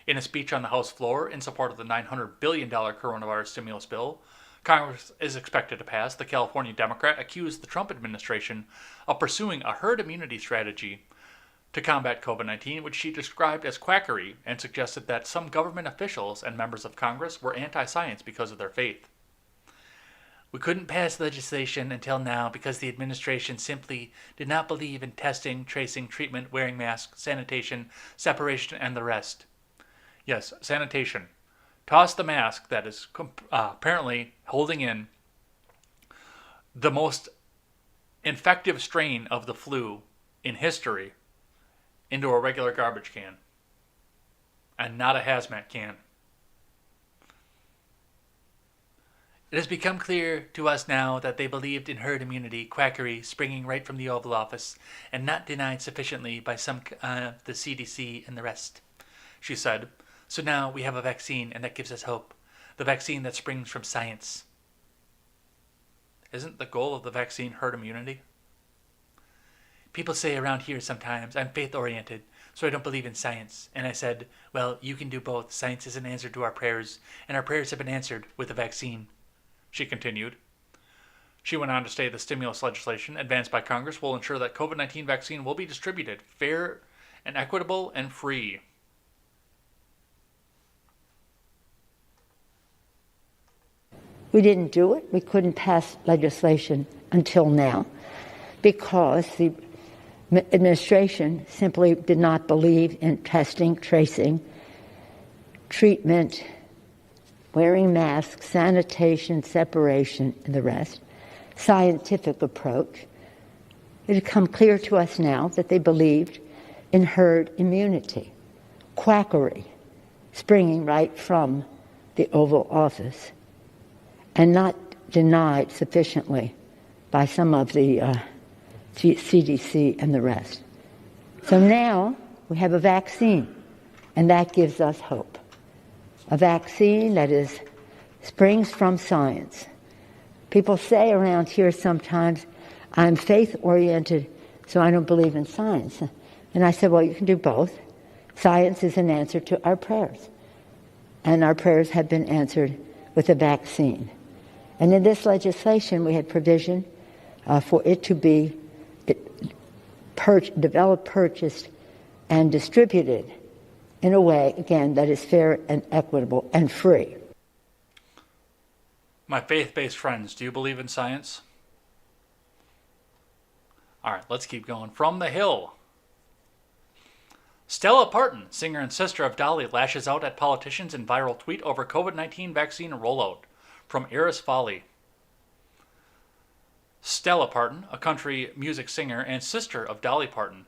In a speech on the House floor in support of the $900 billion coronavirus stimulus bill, Congress is expected to pass, the California Democrat accused the Trump administration of pursuing a herd immunity strategy to combat COVID-19, which she described as quackery, and suggested that some government officials and members of Congress were anti-science because of their faith. We couldn't pass legislation until now because the administration simply did not believe in testing, tracing, treatment, wearing masks, sanitation, separation, and the rest. Yes, sanitation. Toss the mask that is apparently holding in the most infective strain of the flu in history into a regular garbage can. And not a hazmat can. It has become clear to us now that they believed in herd immunity, quackery, springing right from the Oval Office, and not denied sufficiently by some the CDC and the rest, she said. So now we have a vaccine, and that gives us hope. The vaccine that springs from science. Isn't the goal of the vaccine herd immunity? People say around here sometimes, I'm faith-oriented, so I don't believe in science. And I said, well, you can do both. Science is an answer to our prayers, and our prayers have been answered with a vaccine. She continued. She went on to say the stimulus legislation advanced by Congress will ensure that COVID-19 vaccine will be distributed fair and equitable and free. We didn't do it. We couldn't pass legislation until now because the Administration simply did not believe in testing, tracing, treatment, wearing masks, sanitation, separation, and the rest, scientific approach. It had come clear to us now that they believed in herd immunity, quackery, springing right from the Oval Office, and not denied sufficiently by some of the CDC and the rest. So now we have a vaccine, and that gives us hope. A vaccine that springs from science. People say around here sometimes, I'm faith-oriented, so I don't believe in science. And I said, well, you can do both. Science is an answer to our prayers. And our prayers have been answered with a vaccine. And in this legislation, we had provision for it to be developed, purchased, and distributed in a way, again, that is fair and equitable and free. My faith-based friends, do you believe in science? All right, let's keep going. From the Hill. Stella Parton, singer and sister of Dolly, lashes out at politicians in viral tweet over COVID-19 vaccine rollout. From Eris Folly. Stella Parton, a country music singer and sister of Dolly Parton,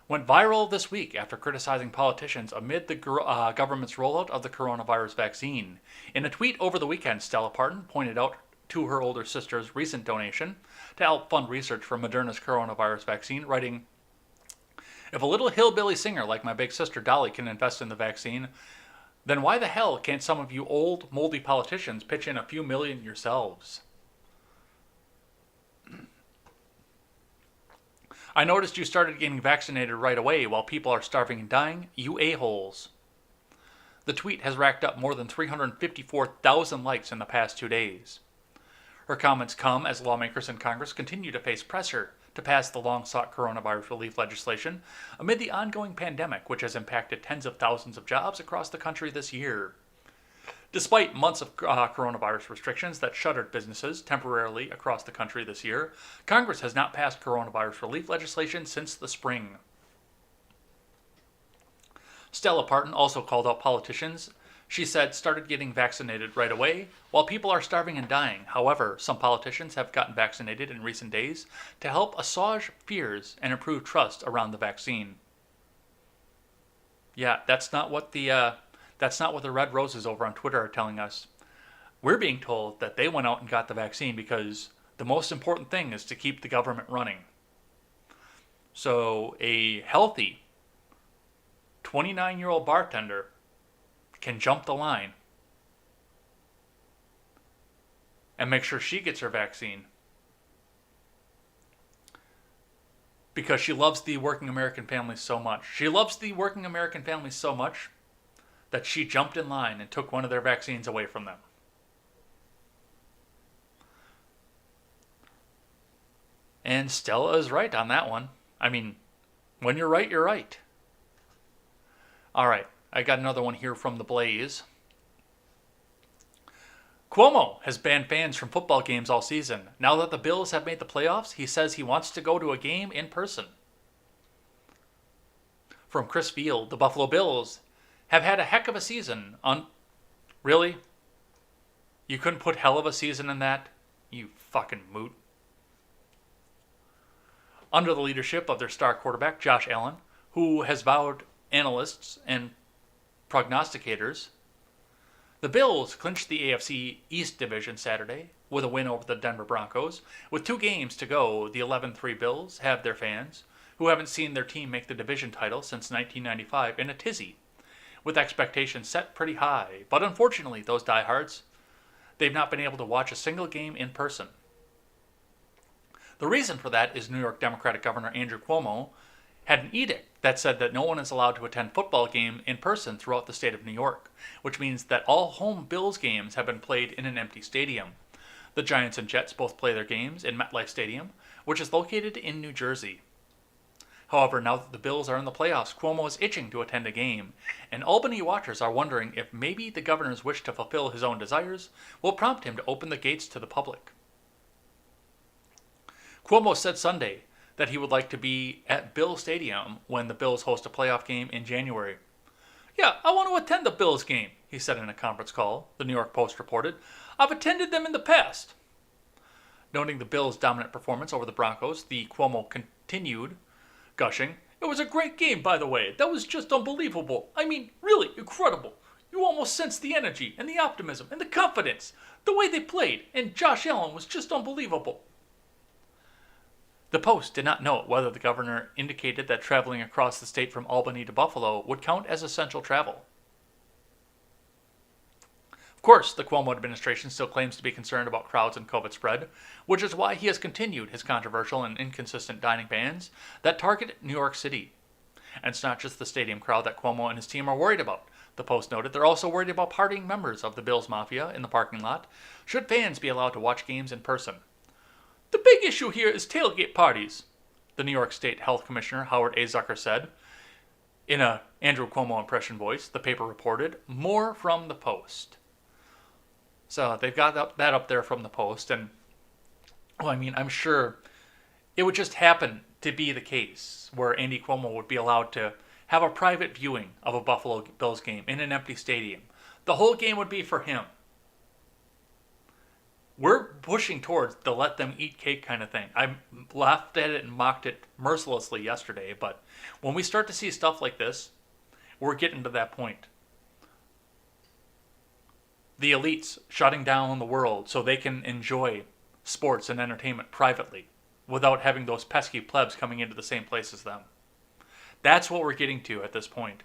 went viral this week after criticizing politicians amid the government's rollout of the coronavirus vaccine. In a tweet over the weekend, Stella Parton pointed out to her older sister's recent donation to help fund research for Moderna's coronavirus vaccine, writing, "If a little hillbilly singer like my big sister Dolly can invest in the vaccine, then why the hell can't some of you old, moldy politicians pitch in a few million yourselves? I noticed you started getting vaccinated right away while people are starving and dying, you a-holes." The tweet has racked up more than 354,000 likes in the past 2 days. Her comments come as lawmakers in Congress continue to face pressure to pass the long-sought coronavirus relief legislation amid the ongoing pandemic, which has impacted tens of thousands of jobs across the country this year. Despite months of coronavirus restrictions that shuttered businesses temporarily across the country this year, Congress has not passed coronavirus relief legislation since the spring. Stella Parton also called out politicians she said started getting vaccinated right away while people are starving and dying. However, some politicians have gotten vaccinated in recent days to help assuage fears and improve trust around the vaccine. Yeah, that's not what the Red Roses over on Twitter are telling us. We're being told that they went out and got the vaccine because the most important thing is to keep the government running. So a healthy 29-year-old bartender can jump the line and make sure she gets her vaccine because she loves the working American families so much. She loves the working American families so much that she jumped in line and took one of their vaccines away from them. And Stella is right on that one. I mean, when you're right, you're right. All right, I got another one here from The Blaze. Cuomo has banned fans from football games all season. Now that the Bills have made the playoffs, he says he wants to go to a game in person. From Chris Field, the Buffalo Bills have had a heck of a season. Really? You couldn't put hell of a season in that? You fucking moot. Under the leadership of their star quarterback, Josh Allen, who has wowed analysts and prognosticators, the Bills clinched the AFC East Division Saturday with a win over the Denver Broncos. With 2 games to go, the 11-3 Bills have their fans, who haven't seen their team make the division title since 1995, in a tizzy, with expectations set pretty high. But unfortunately, those diehards, they've not been able to watch a single game in person. The reason for that is New York Democratic Governor Andrew Cuomo had an edict that said that no one is allowed to attend football game in person throughout the state of New York, which means that all home Bills games have been played in an empty stadium. The Giants and Jets both play their games in MetLife Stadium, which is located in New Jersey. However, now that the Bills are in the playoffs, Cuomo is itching to attend a game, and Albany watchers are wondering if maybe the governor's wish to fulfill his own desires will prompt him to open the gates to the public. Cuomo said Sunday that he would like to be at Bill Stadium when the Bills host a playoff game in January. Yeah, I want to attend the Bills game, he said in a conference call, the New York Post reported. I've attended them in the past. Noting the Bills' dominant performance over the Broncos, the Cuomo continued, gushing, "It was a great game, by the way. That was just unbelievable. I mean, really incredible. You almost sensed the energy and the optimism and the confidence, the way they played, and Josh Allen was just unbelievable." The Post did not note whether the governor indicated that traveling across the state from Albany to Buffalo would count as essential travel. Of course, the Cuomo administration still claims to be concerned about crowds and COVID spread, which is why he has continued his controversial and inconsistent dining bans that target New York City. And it's not just the stadium crowd that Cuomo and his team are worried about. The Post noted they're also worried about partying members of the Bills Mafia in the parking lot, should fans be allowed to watch games in person. The big issue here is tailgate parties, the New York State Health Commissioner Howard A. Zucker said. In a Andrew Cuomo impression voice, the paper reported, more from the Post. So they've got that up there from the Post, and well, I mean, I'm sure it would just happen to be the case where Andy Cuomo would be allowed to have a private viewing of a Buffalo Bills game in an empty stadium. The whole game would be for him. We're pushing towards the let them eat cake kind of thing. I laughed at it and mocked it mercilessly yesterday, but when we start to see stuff like this, we're getting to that point. The elites shutting down the world so they can enjoy sports and entertainment privately without having those pesky plebs coming into the same place as them. That's what we're getting to at this point.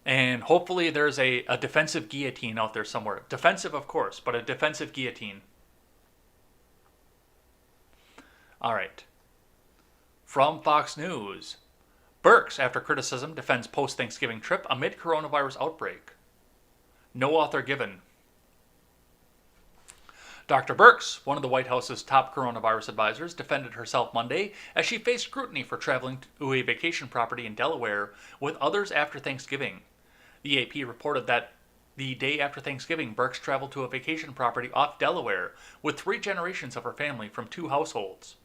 And hopefully there's a defensive guillotine out there somewhere. Defensive, of course, but a defensive guillotine. All right. From Fox News. Birx, after criticism, defends post-Thanksgiving trip amid coronavirus outbreak. No author given. Dr. Birx, one of the White House's top coronavirus advisors, defended herself Monday as she faced scrutiny for traveling to a vacation property in Delaware with others after Thanksgiving. The AP reported that the day after Thanksgiving, Birx traveled to a vacation property off Delaware with 3 generations of her family from 2 households.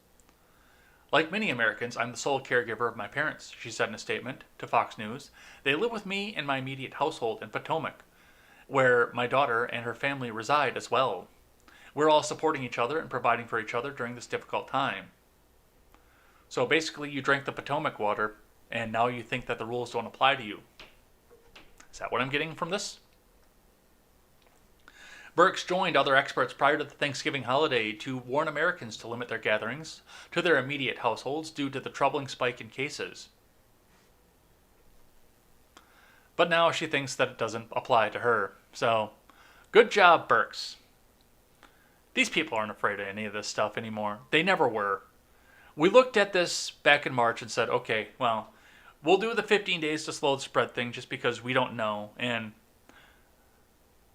Like many Americans, I'm the sole caregiver of my parents, she said in a statement to Fox News. They live with me in my immediate household in Potomac, where my daughter and her family reside as well. We're all supporting each other and providing for each other during this difficult time. So basically, you drank the Potomac water, and now you think that the rules don't apply to you. Is that what I'm getting from this? Birx joined other experts prior to the Thanksgiving holiday to warn Americans to limit their gatherings to their immediate households due to the troubling spike in cases. But now she thinks that it doesn't apply to her. So, good job, Birx. These people aren't afraid of any of this stuff anymore. They never were. We looked at this back in March and said, okay, well, we'll do the 15 days to slow the spread thing just because we don't know. And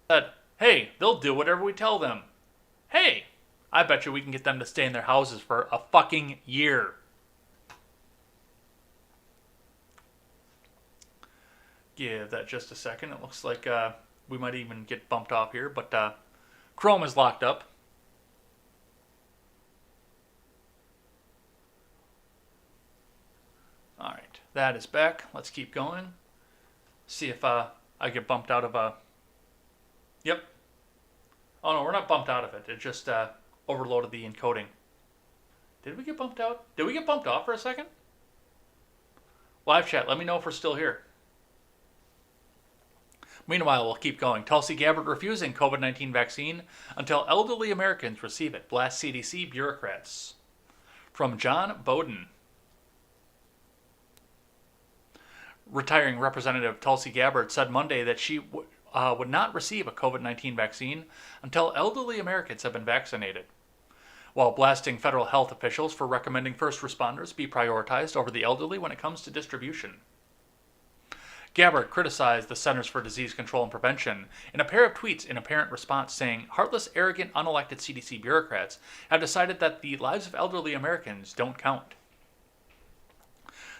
said, hey, they'll do whatever we tell them. Hey, I bet you we can get them to stay in their houses for a fucking year. Give that just a second. It looks like we might even get bumped off here, but Chrome is locked up. All right, that is back. Let's keep going. See if I get bumped out of a... Yep. Oh no, we're not bumped out of it. It just overloaded the encoding. Did we get bumped out? Did we get bumped off for a second? Live chat, let me know if we're still here. Meanwhile, we'll keep going. Tulsi Gabbard refusing COVID-19 vaccine until elderly Americans receive it. Blast CDC bureaucrats. From John Bowden. Retiring Representative Tulsi Gabbard said Monday that she would not receive a COVID-19 vaccine until elderly Americans have been vaccinated, while blasting federal health officials for recommending first responders be prioritized over the elderly when it comes to distribution. Gabbard criticized the Centers for Disease Control and Prevention in a pair of tweets in apparent response, saying, heartless, arrogant, unelected CDC bureaucrats have decided that the lives of elderly Americans don't count.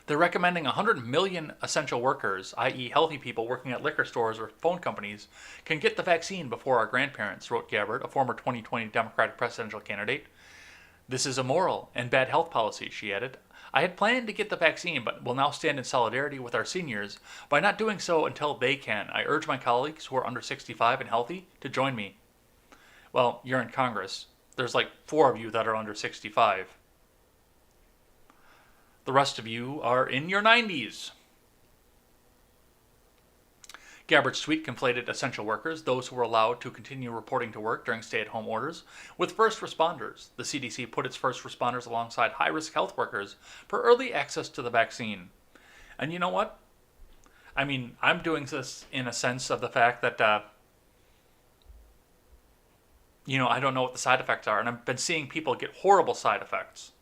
They're recommending 100 million essential workers, i.e. healthy people working at liquor stores or phone companies, can get the vaccine before our grandparents, wrote Gabbard, a former 2020 Democratic presidential candidate. This is immoral and bad health policy, she added. I had planned to get the vaccine, but will now stand in solidarity with our seniors by not doing so until they can. I urge my colleagues who are under 65 and healthy to join me. Well, you're in Congress. There's like 4 of you that are under 65. The rest of you are in your 90s. Gabbard's tweet conflated essential workers, those who were allowed to continue reporting to work during stay-at-home orders, with first responders. The CDC put its first responders alongside high-risk health workers for early access to the vaccine. And you know what? I mean, I'm doing this in a sense of the fact that, I don't know what the side effects are, and I've been seeing people get horrible side effects.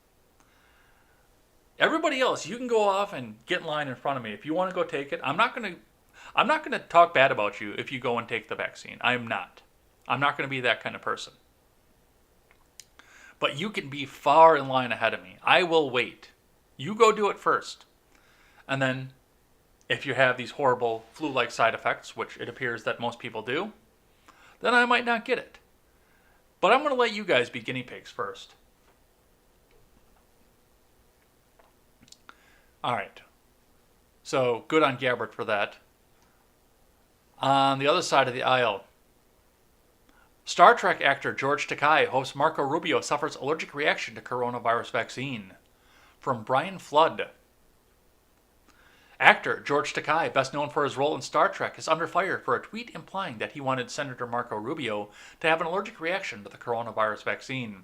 Everybody else, you can go off and get in line in front of me. If you want to go take it, I'm not going to talk bad about you if you go and take the vaccine. I am not. I'm not going to be that kind of person. But you can be far in line ahead of me. I will wait. You go do it first. And then, if you have these horrible flu-like side effects, which it appears that most people do, then I might not get it. But I'm going to let you guys be guinea pigs first. All right. So, good on Gabbard for that. On the other side of the aisle, Star Trek actor George Takei hopes Marco Rubio suffers allergic reaction to coronavirus vaccine. From Brian Flood. Actor George Takei, best known for his role in Star Trek, is under fire for a tweet implying that he wanted Senator Marco Rubio to have an allergic reaction to the coronavirus vaccine.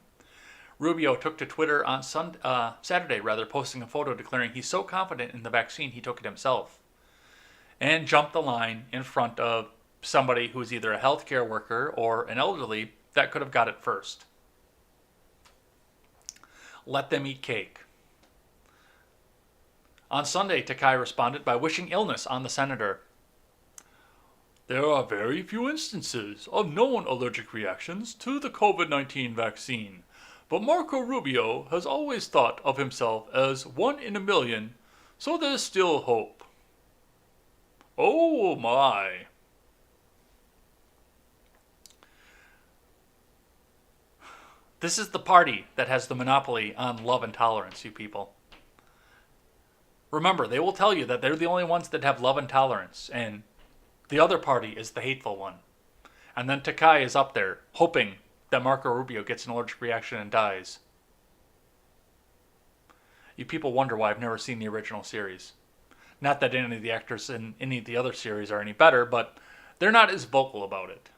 Rubio took to Twitter on Saturday, posting a photo declaring he's so confident in the vaccine he took it himself, and jumped the line in front of somebody who's either a healthcare worker or an elderly that could have got it first. Let them eat cake. On Sunday, Takei responded by wishing illness on the senator. There are very few instances of known allergic reactions to the COVID-19 vaccine, but Marco Rubio has always thought of himself as 1 in a million, so there's still hope. Oh my. This is the party that has the monopoly on love and tolerance, you people. Remember, they will tell you that they're the only ones that have love and tolerance, and the other party is the hateful one. And then Takei is up there, hoping that Marco Rubio gets an allergic reaction and dies. You people wonder why I've never seen the original series. Not that any of the actors in any of the other series are any better, but they're not as vocal about it.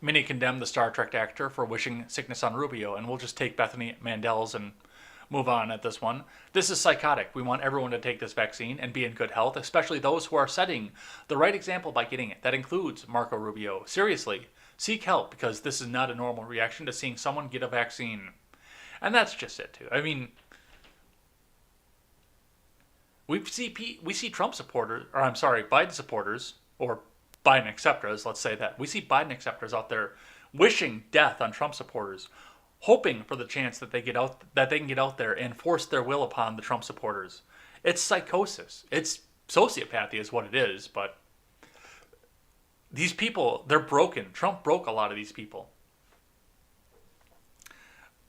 Many condemn the Star Trek actor for wishing sickness on Rubio, and we'll just take Bethany Mandel's and move on at this one. This is psychotic. We want everyone to take this vaccine and be in good health, especially those who are setting the right example by getting it. That includes Marco Rubio. Seriously, seek help, because this is not a normal reaction to seeing someone get a vaccine. And that's just it, too. I mean, we see Trump supporters, or I'm sorry, Biden supporters, or Biden acceptors, let's say that. We see Biden acceptors out there wishing death on Trump supporters, hoping for the chance that they can get out there and force their will upon the Trump supporters. It's psychosis. It's sociopathy is what it is, but these people, they're broken. Trump broke a lot of these people.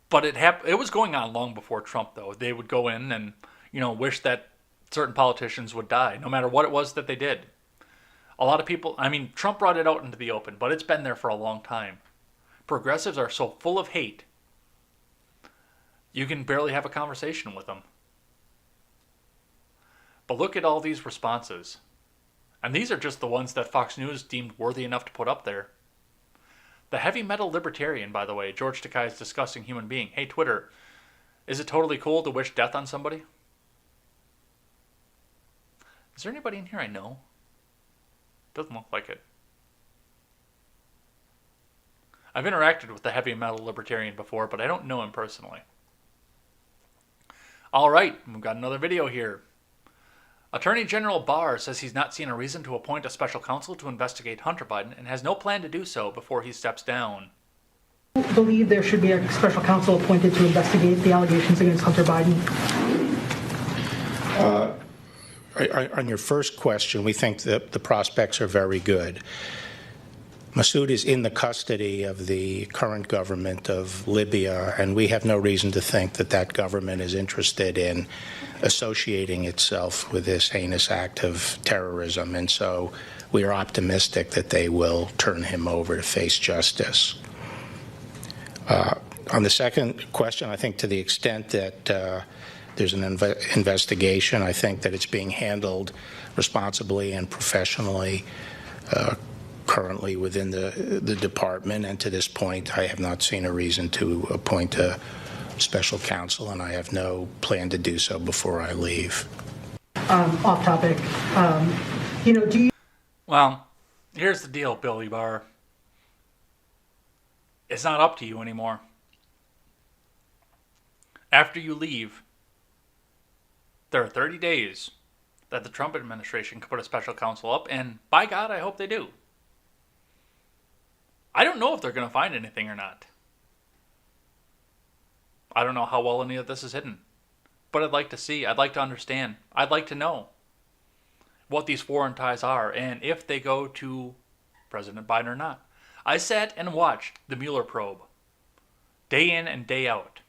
But it was going on long before Trump, though. They would go in and, wish that certain politicians would die, no matter what it was that they did. A lot of people, Trump brought it out into the open, but it's been there for a long time. Progressives are so full of hate, you can barely have a conversation with them. But look at all these responses. And these are just the ones that Fox News deemed worthy enough to put up there. The heavy metal libertarian, by the way, George Takei's disgusting human being. Hey, Twitter, is it totally cool to wish death on somebody? Is there anybody in here I know? Doesn't look like it. I've interacted with the heavy metal libertarian before, but I don't know him personally. All right, we've got another video here. Attorney General Barr says he's not seen a reason to appoint a special counsel to investigate Hunter Biden and has no plan to do so before he steps down. I believe there should be a special counsel appointed to investigate the allegations against Hunter Biden. On your first question, we think that the prospects are very good. Masoud is in the custody of the current government of Libya, and we have no reason to think that that government is interested in associating itself with this heinous act of terrorism. And so we are optimistic that they will turn him over to face justice. On the second question, I think to the extent that there's an investigation, I think that it's being handled responsibly and professionally currently within the department, and to this point I have not seen a reason to appoint a special counsel, and I have no plan to do so before I leave. Off topic, do you... Well, here's the deal, Billy Barr. It's not up to you anymore. After you leave, there are 30 days that the Trump administration could put a special counsel up, and by God, I hope they do. I don't know if they're going to find anything or not. I don't know how well any of this is hidden. But I'd like to see, I'd like to understand, I'd like to know what these foreign ties are and if they go to President Biden or not. I sat and watched the Mueller probe day in and day out,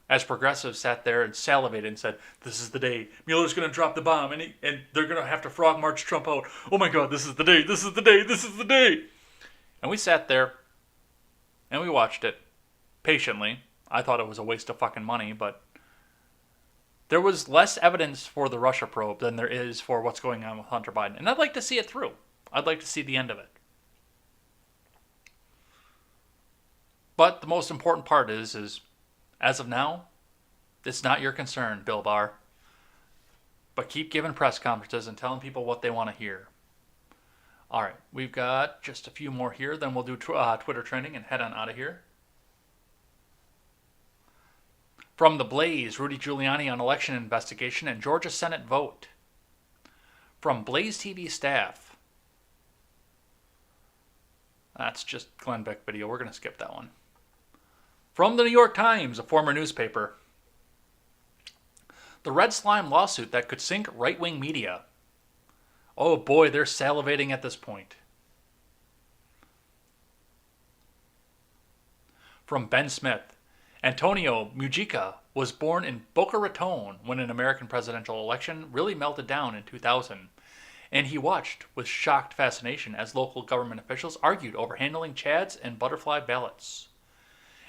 as progressives sat there and salivated and said, this is the day Mueller's going to drop the bomb and they're going to have to frog march Trump out. Oh my God, this is the day, this is the day, this is the day. And we sat there and we watched it patiently. I thought it was a waste of fucking money, but there was less evidence for the Russia probe than there is for what's going on with Hunter Biden. And I'd like to see it through. I'd like to see the end of it. But the most important part is as of now, it's not your concern, Bill Barr. But keep giving press conferences and telling people what they want to hear. All right, we've got just a few more here. Then we'll do Twitter trending and head on out of here. From The Blaze, Rudy Giuliani on election investigation and Georgia Senate vote. From Blaze TV staff. That's just Glenn Beck video. We're going to skip that one. From the New York Times, a former newspaper. The Red Slime lawsuit that could sink right-wing media. Oh boy, they're salivating at this point. From Ben Smith. Antonio Mujica was born in Boca Raton when an American presidential election really melted down in 2000. And he watched with shocked fascination as local government officials argued over handling Chads and butterfly ballots.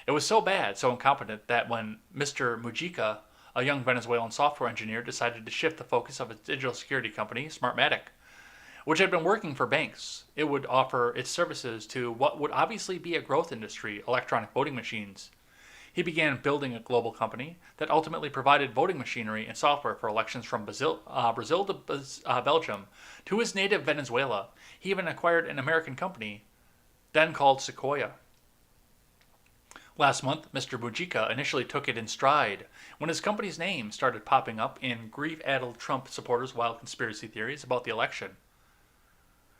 It was so bad, so incompetent, that when Mr. Mujica, a young Venezuelan software engineer, decided to shift the focus of its digital security company, Smartmatic, which had been working for banks, it would offer its services to what would obviously be a growth industry, electronic voting machines. He began building a global company that ultimately provided voting machinery and software for elections from Brazil to Belgium to his native Venezuela. He even acquired an American company, then called Sequoia. Last month, Mr. Mujica initially took it in stride when his company's name started popping up in grief-addled Trump supporters' wild conspiracy theories about the election.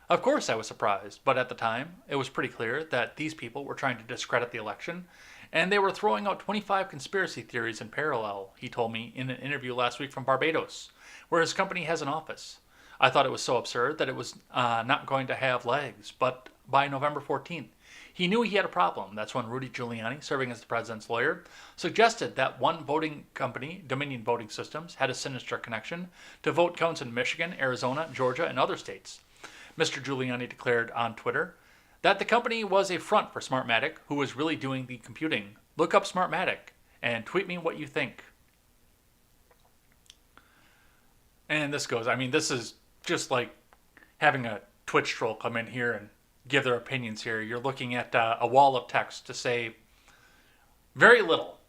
Of course I was surprised, but at the time, it was pretty clear that these people were trying to discredit the election, and they were throwing out 25 conspiracy theories in parallel, he told me in an interview last week from Barbados, where his company has an office. I thought it was so absurd that it was not going to have legs, but by November 14th, he knew he had a problem. That's when Rudy Giuliani, serving as the president's lawyer, suggested that one voting company, Dominion Voting Systems, had a sinister connection to vote counts in Michigan, Arizona, Georgia, and other states. Mr. Giuliani declared on Twitter that the company was a front for Smartmatic, who was really doing the computing. Look up Smartmatic and tweet me what you think. And this goes, this is just like having a Twitch troll come in here and give their opinions here. You're looking at a wall of text to say very little.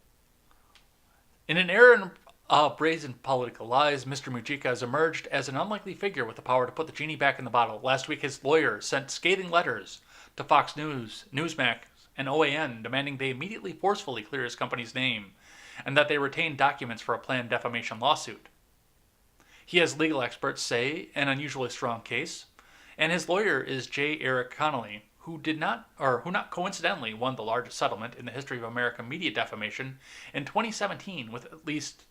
In an era of brazen political lies, Mr. Mujica has emerged as an unlikely figure with the power to put the genie back in the bottle. Last week, his lawyer sent scathing letters to Fox News, Newsmax, and OAN demanding they immediately forcefully clear his company's name and that they retain documents for a planned defamation lawsuit. He has legal experts say an unusually strong case, and his lawyer is J. Eric Connolly, who not coincidentally won the largest settlement in the history of American media defamation in 2017 with at least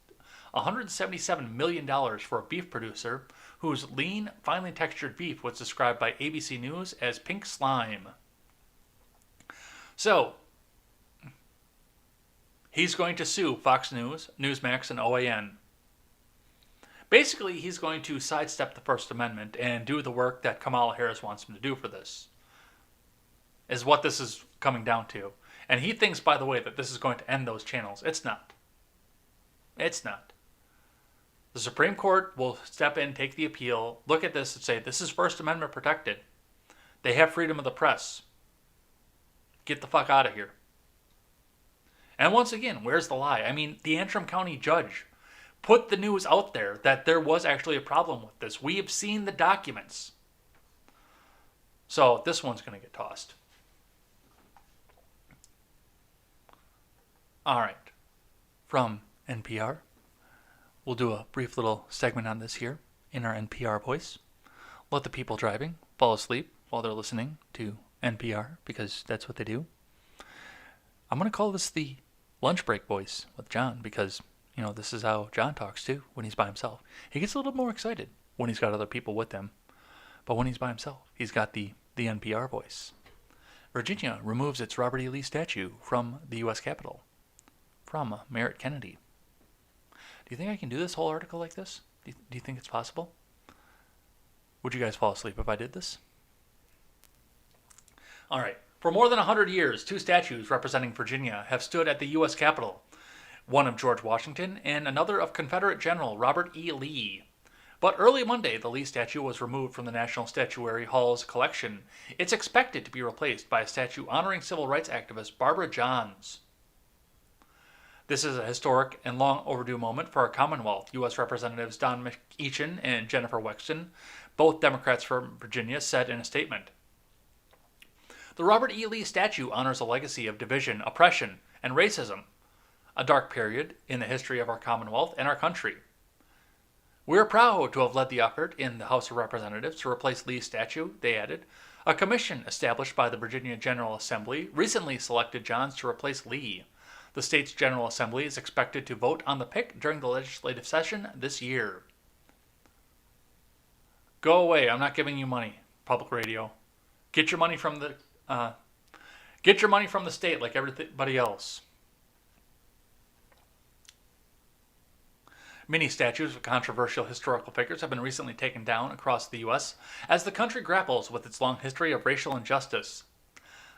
$177 million for a beef producer whose lean, finely textured beef was described by ABC News as pink slime. So, he's going to sue Fox News, Newsmax, and OAN. Basically, he's going to sidestep the First Amendment and do the work that Kamala Harris wants him to do for this, is what this is coming down to. And he thinks, by the way, that this is going to end those channels. It's not. It's not. The Supreme Court will step in, take the appeal, look at this and say, this is First Amendment protected. They have freedom of the press. Get the fuck out of here. And once again, where's the lie? I mean, the Antrim County judge put the news out there that there was actually a problem with this. We have seen the documents. So this one's going to get tossed. All right. From NPR, we'll do a brief little segment on this here in our NPR voice. Let the people driving fall asleep while they're listening to NPR, because that's what they do. I'm going to call this the lunch break voice with John, because, you know, this is how John talks too when he's by himself. He gets a little more excited when he's got other people with him. But when he's by himself, he's got the NPR voice. Virginia removes its Robert E. Lee statue from the U.S. Capitol. From Merritt Kennedy. Do you think I can do this whole article like this? Do you think it's possible? Would you guys fall asleep if I did this? All right. For more than 100 years, two statues representing Virginia have stood at the U.S. Capitol. One of George Washington and another of Confederate General Robert E. Lee. But early Monday, the Lee statue was removed from the National Statuary Hall's collection. It's expected to be replaced by a statue honoring civil rights activist Barbara Johns. This is a historic and long overdue moment for our Commonwealth. U.S. Representatives Don McEachin and Jennifer Wexton, both Democrats from Virginia, said in a statement. The Robert E. Lee statue honors a legacy of division, oppression, and racism, a dark period in the history of our Commonwealth and our country. We are proud to have led the effort in the House of Representatives to replace Lee's statue, they added. A commission established by the Virginia General Assembly recently selected Johns to replace Lee. The state's General Assembly is expected to vote on the pick during the legislative session this year. Go away. I'm not giving you money, public radio. Get your money from the state like everybody else. Many statues of controversial historical figures have been recently taken down across the U.S. as the country grapples with its long history of racial injustice.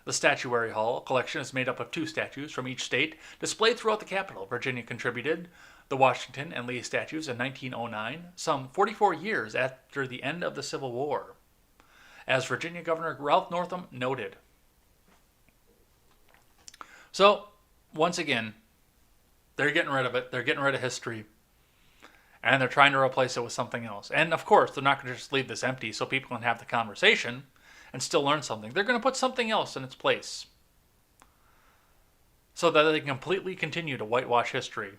The Statuary Hall collection is made up of two statues from each state displayed throughout the Capitol. Virginia contributed the Washington and Lee statues in 1909, some 44 years after the end of the Civil War, as Virginia Governor Ralph Northam noted. So, once again, they're getting rid of it. They're getting rid of history. And they're trying to replace it with something else. And of course, they're not going to just leave this empty so people can have the conversation and still learn something. They're going to put something else in its place so that they can completely continue to whitewash history.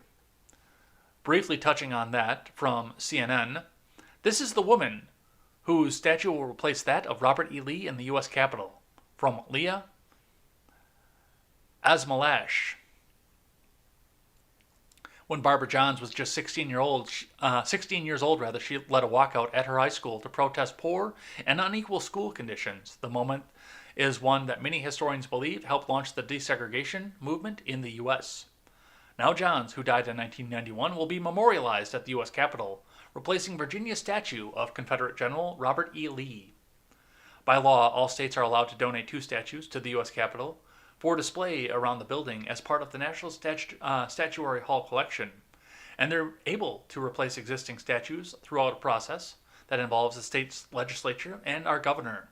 Briefly touching on that from CNN, this is the woman whose statue will replace that of Robert E. Lee in the U.S. Capitol, from Leah Asmalash. When Barbara Johns was just 16 years old, she led a walkout at her high school to protest poor and unequal school conditions. The moment is one that many historians believe helped launch the desegregation movement in the U.S. Now Johns, who died in 1991, will be memorialized at the U.S. Capitol, replacing Virginia's statue of Confederate General Robert E. Lee. By law, all states are allowed to donate two statues to the U.S. Capitol for display around the building as part of the National Statuary Hall collection, and they're able to replace existing statues throughout a process that involves the state's legislature and our governor.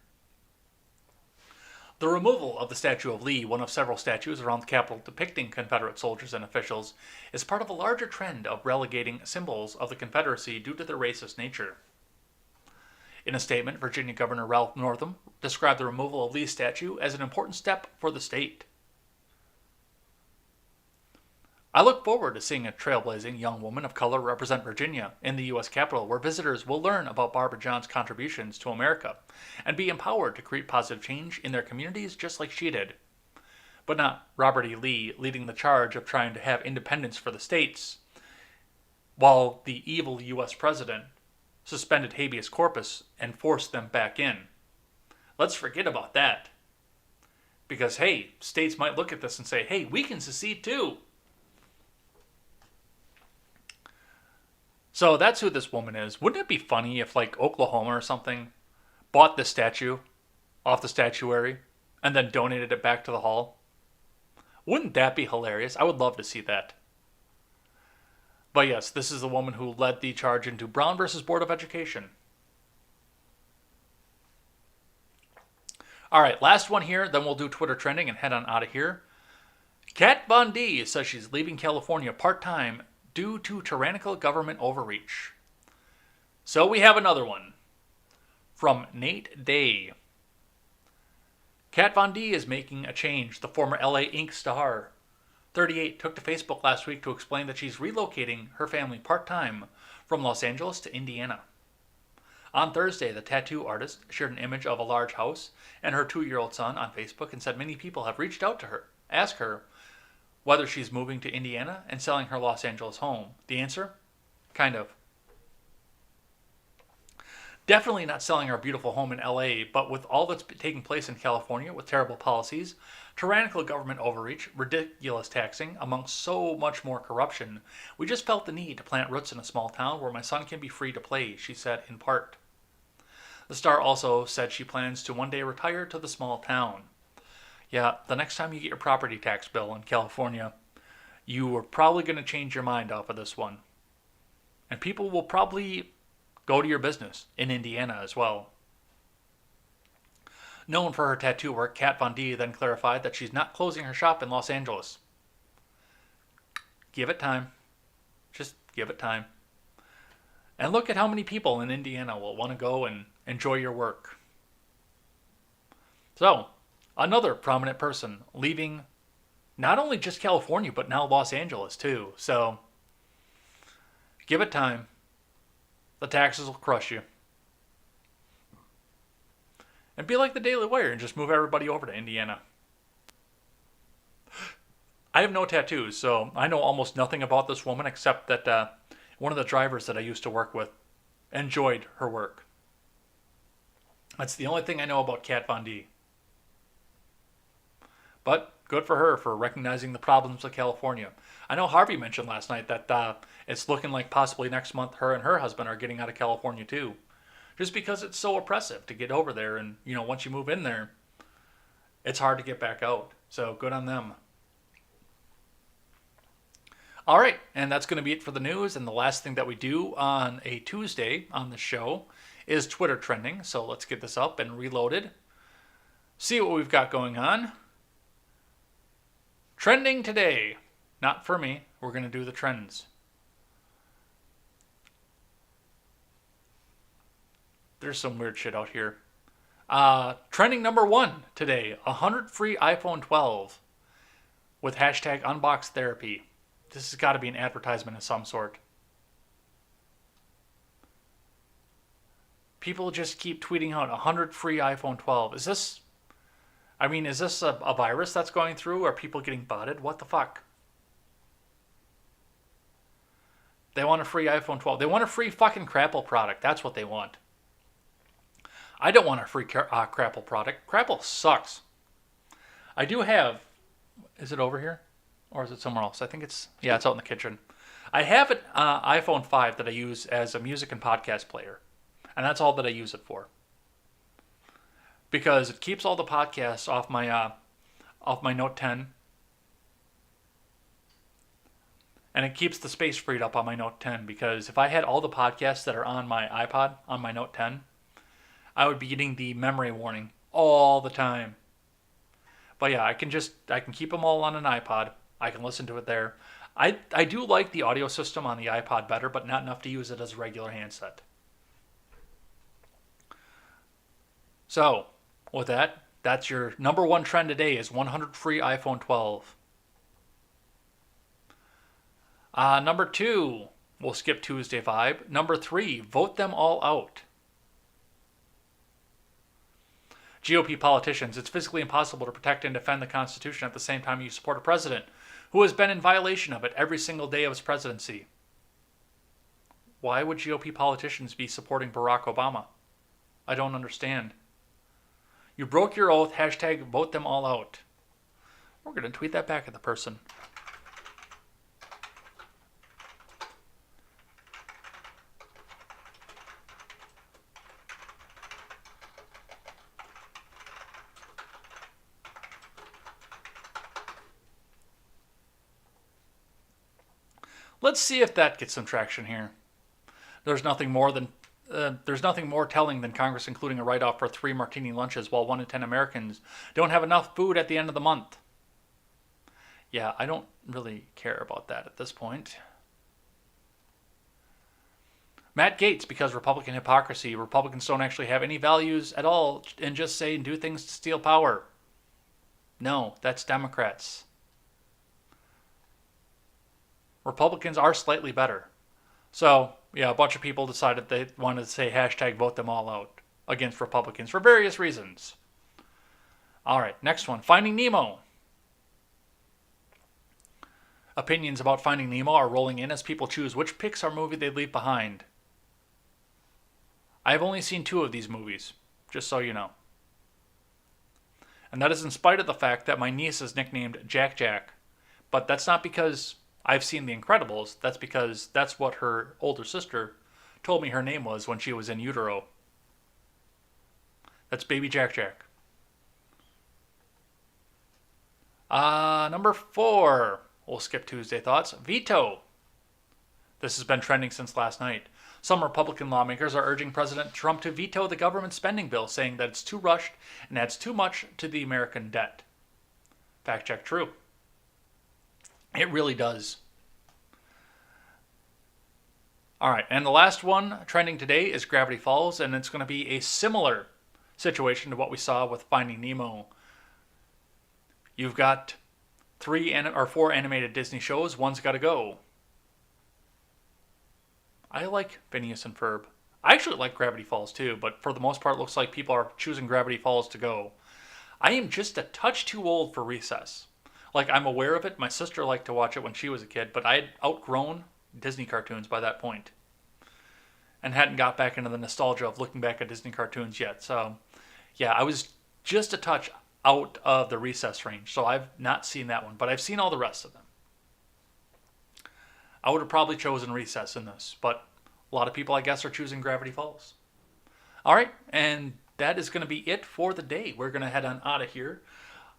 The removal of the statue of Lee, one of several statues around the Capitol depicting Confederate soldiers and officials, is part of a larger trend of relegating symbols of the Confederacy due to their racist nature. In a statement, Virginia Governor Ralph Northam described the removal of Lee's statue as an important step for the state. I look forward to seeing a trailblazing young woman of color represent Virginia in the U.S. Capitol, where visitors will learn about Barbara Johns' contributions to America and be empowered to create positive change in their communities just like she did. But not Robert E. Lee leading the charge of trying to have independence for the states while the evil U.S. president suspended habeas corpus and forced them back in. Let's forget about that. Because, hey, states might look at this and say, hey, we can secede too. So that's who this woman is. Wouldn't it be funny if, like, Oklahoma or something bought this statue off the statuary and then donated it back to the hall? Wouldn't that be hilarious? I would love to see that. But yes, this is the woman who led the charge into Brown versus Board of Education. All right, last one here, then we'll do Twitter trending and head on out of here. Kat Von D says she's leaving California part-time due to tyrannical government overreach. So we have another one from Nate Day. Kat Von D is making a change. The former LA Inc. star, 38, took to Facebook last week to explain that she's relocating her family part-time from Los Angeles to Indiana. On Thursday, the tattoo artist shared an image of a large house and her 2-year-old son on Facebook and said many people have reached out to her, ask her whether she's moving to Indiana and selling her Los Angeles home. The answer? Kind of. Definitely not selling our beautiful home in LA, but with all that's taking place in California with terrible policies, tyrannical government overreach, ridiculous taxing, amongst so much more corruption, we just felt the need to plant roots in a small town where my son can be free to play, she said in part. The star also said she plans to one day retire to the small town. Yeah, the next time you get your property tax bill in California, you are probably going to change your mind off of this one. And people will probably go to your business in Indiana as well. Known for her tattoo work, Kat Von D then clarified that she's not closing her shop in Los Angeles. Give it time. Just give it time. And look at how many people in Indiana will want to go and enjoy your work. So, another prominent person leaving not only just California, but now Los Angeles too. So, give it time. The taxes will crush you. And be like the Daily Wire and just move everybody over to Indiana. I have no tattoos, so I know almost nothing about this woman except that one of the drivers that I used to work with enjoyed her work. That's the only thing I know about Kat Von D. But good for her for recognizing the problems of California. I know Harvey mentioned last night that it's looking like possibly next month her and her husband are getting out of California too. Just because it's so oppressive to get over there, and once you move in there, it's hard to get back out. So good on them. All right, and that's going to be it for the news. And the last thing that we do on a Tuesday on the show is Twitter trending. So let's get this up and reloaded. See what we've got going on. Trending today. Not for me. We're going to do the trends. There's some weird shit out here. Trending number 1 today. 100 free iPhone 12 with hashtag unboxtherapy. This has got to be an advertisement of some sort. People just keep tweeting out 100 free iPhone 12. Is this a virus that's going through? Are people getting botted? What the fuck? They want a free iPhone 12. They want a free fucking Crapple product. That's what they want. I don't want a free Crapple product. Crapple sucks. I do have... Is it over here? Or is it somewhere else? I think it's out in the kitchen. I have an iPhone 5 that I use as a music and podcast player. And that's all that I use it for. Because it keeps all the podcasts off my Note 10. And it keeps the space freed up on my Note 10. Because if I had all the podcasts that are on my iPod, on my Note 10, I would be getting the memory warning all the time. But yeah, I can keep them all on an iPod. I can listen to it there. I do like the audio system on the iPod better, but not enough to use it as a regular handset. So, with that, that's your number 1 trend today is 100 free iPhone 12. Number 2, we'll skip Tuesday vibe. Number 3, vote them all out. GOP politicians, it's physically impossible to protect and defend the Constitution at the same time you support a president who has been in violation of it every single day of his presidency. Why would GOP politicians be supporting Barack Obama? I don't understand. You broke your oath. Hashtag vote them all out. We're going to tweet that back at the person. Let's see if that gets some traction here. There's nothing more telling than Congress including a write-off for 3 martini lunches while 1 in 10 Americans don't have enough food at the end of the month. Yeah, I don't really care about that at this point. Matt Gaetz, because Republican hypocrisy. Republicans don't actually have any values at all and just say and do things to steal power. No, that's Democrats. Republicans are slightly better. So, yeah, a bunch of people decided they wanted to say hashtag vote them all out against Republicans for various reasons. All right, next one. Finding Nemo. Opinions about Finding Nemo are rolling in as people choose which Pixar movie they leave behind. I've only seen 2 of these movies, just so you know. And that is in spite of the fact that my niece is nicknamed Jack Jack. But that's not because I've seen The Incredibles. That's because that's what her older sister told me her name was when she was in utero. That's Baby Jack Jack. Number 4. We'll skip Tuesday thoughts. Veto. This has been trending since last night. Some Republican lawmakers are urging President Trump to veto the government spending bill, saying that it's too rushed and adds too much to the American debt. Fact check true. It really does. All right, and the last one trending today is Gravity Falls, and it's going to be a similar situation to what we saw with Finding Nemo. You've got 4 animated Disney shows. One's got to go. I like Phineas and Ferb. I actually like Gravity Falls too, but for the most part, it looks like people are choosing Gravity Falls to go. I am just a touch too old for Recess. Like, I'm aware of it. My sister liked to watch it when she was a kid, but I had outgrown Disney cartoons by that point and hadn't got back into the nostalgia of looking back at Disney cartoons yet. So, yeah, I was just a touch out of the Recess range, so I've not seen that one, but I've seen all the rest of them. I would have probably chosen Recess in this, but a lot of people, I guess, are choosing Gravity Falls. All right, and that is going to be it for the day. We're going to head on out of here.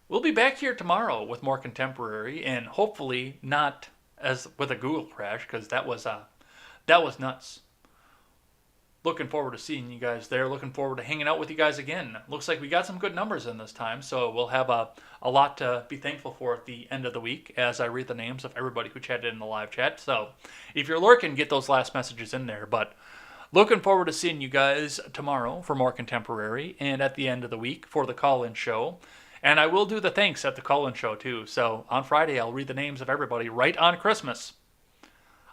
We'll be back here tomorrow with more contemporary, and hopefully not as with a Google crash, because that was nuts. Looking forward to seeing you guys there. Looking forward to hanging out with you guys again. Looks like we got some good numbers in this time, so we'll have a lot to be thankful for at the end of the week as I read the names of everybody who chatted in the live chat. So if you're lurking, get those last messages in there. But looking forward to seeing you guys tomorrow for more contemporary, and at the end of the week for the call-in show. And I will do the thanks at the call-in show too. So on Friday, I'll read the names of everybody right on Christmas.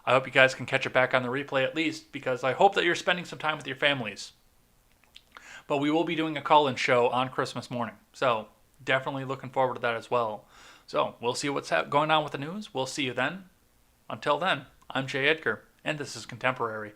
I hope you guys can catch it back on the replay at least, because I hope that you're spending some time with your families. But we will be doing a call-in show on Christmas morning. So definitely looking forward to that as well. So we'll see what's going on with the news. We'll see you then. Until then, I'm Jay Edgar, and this is Contemporary.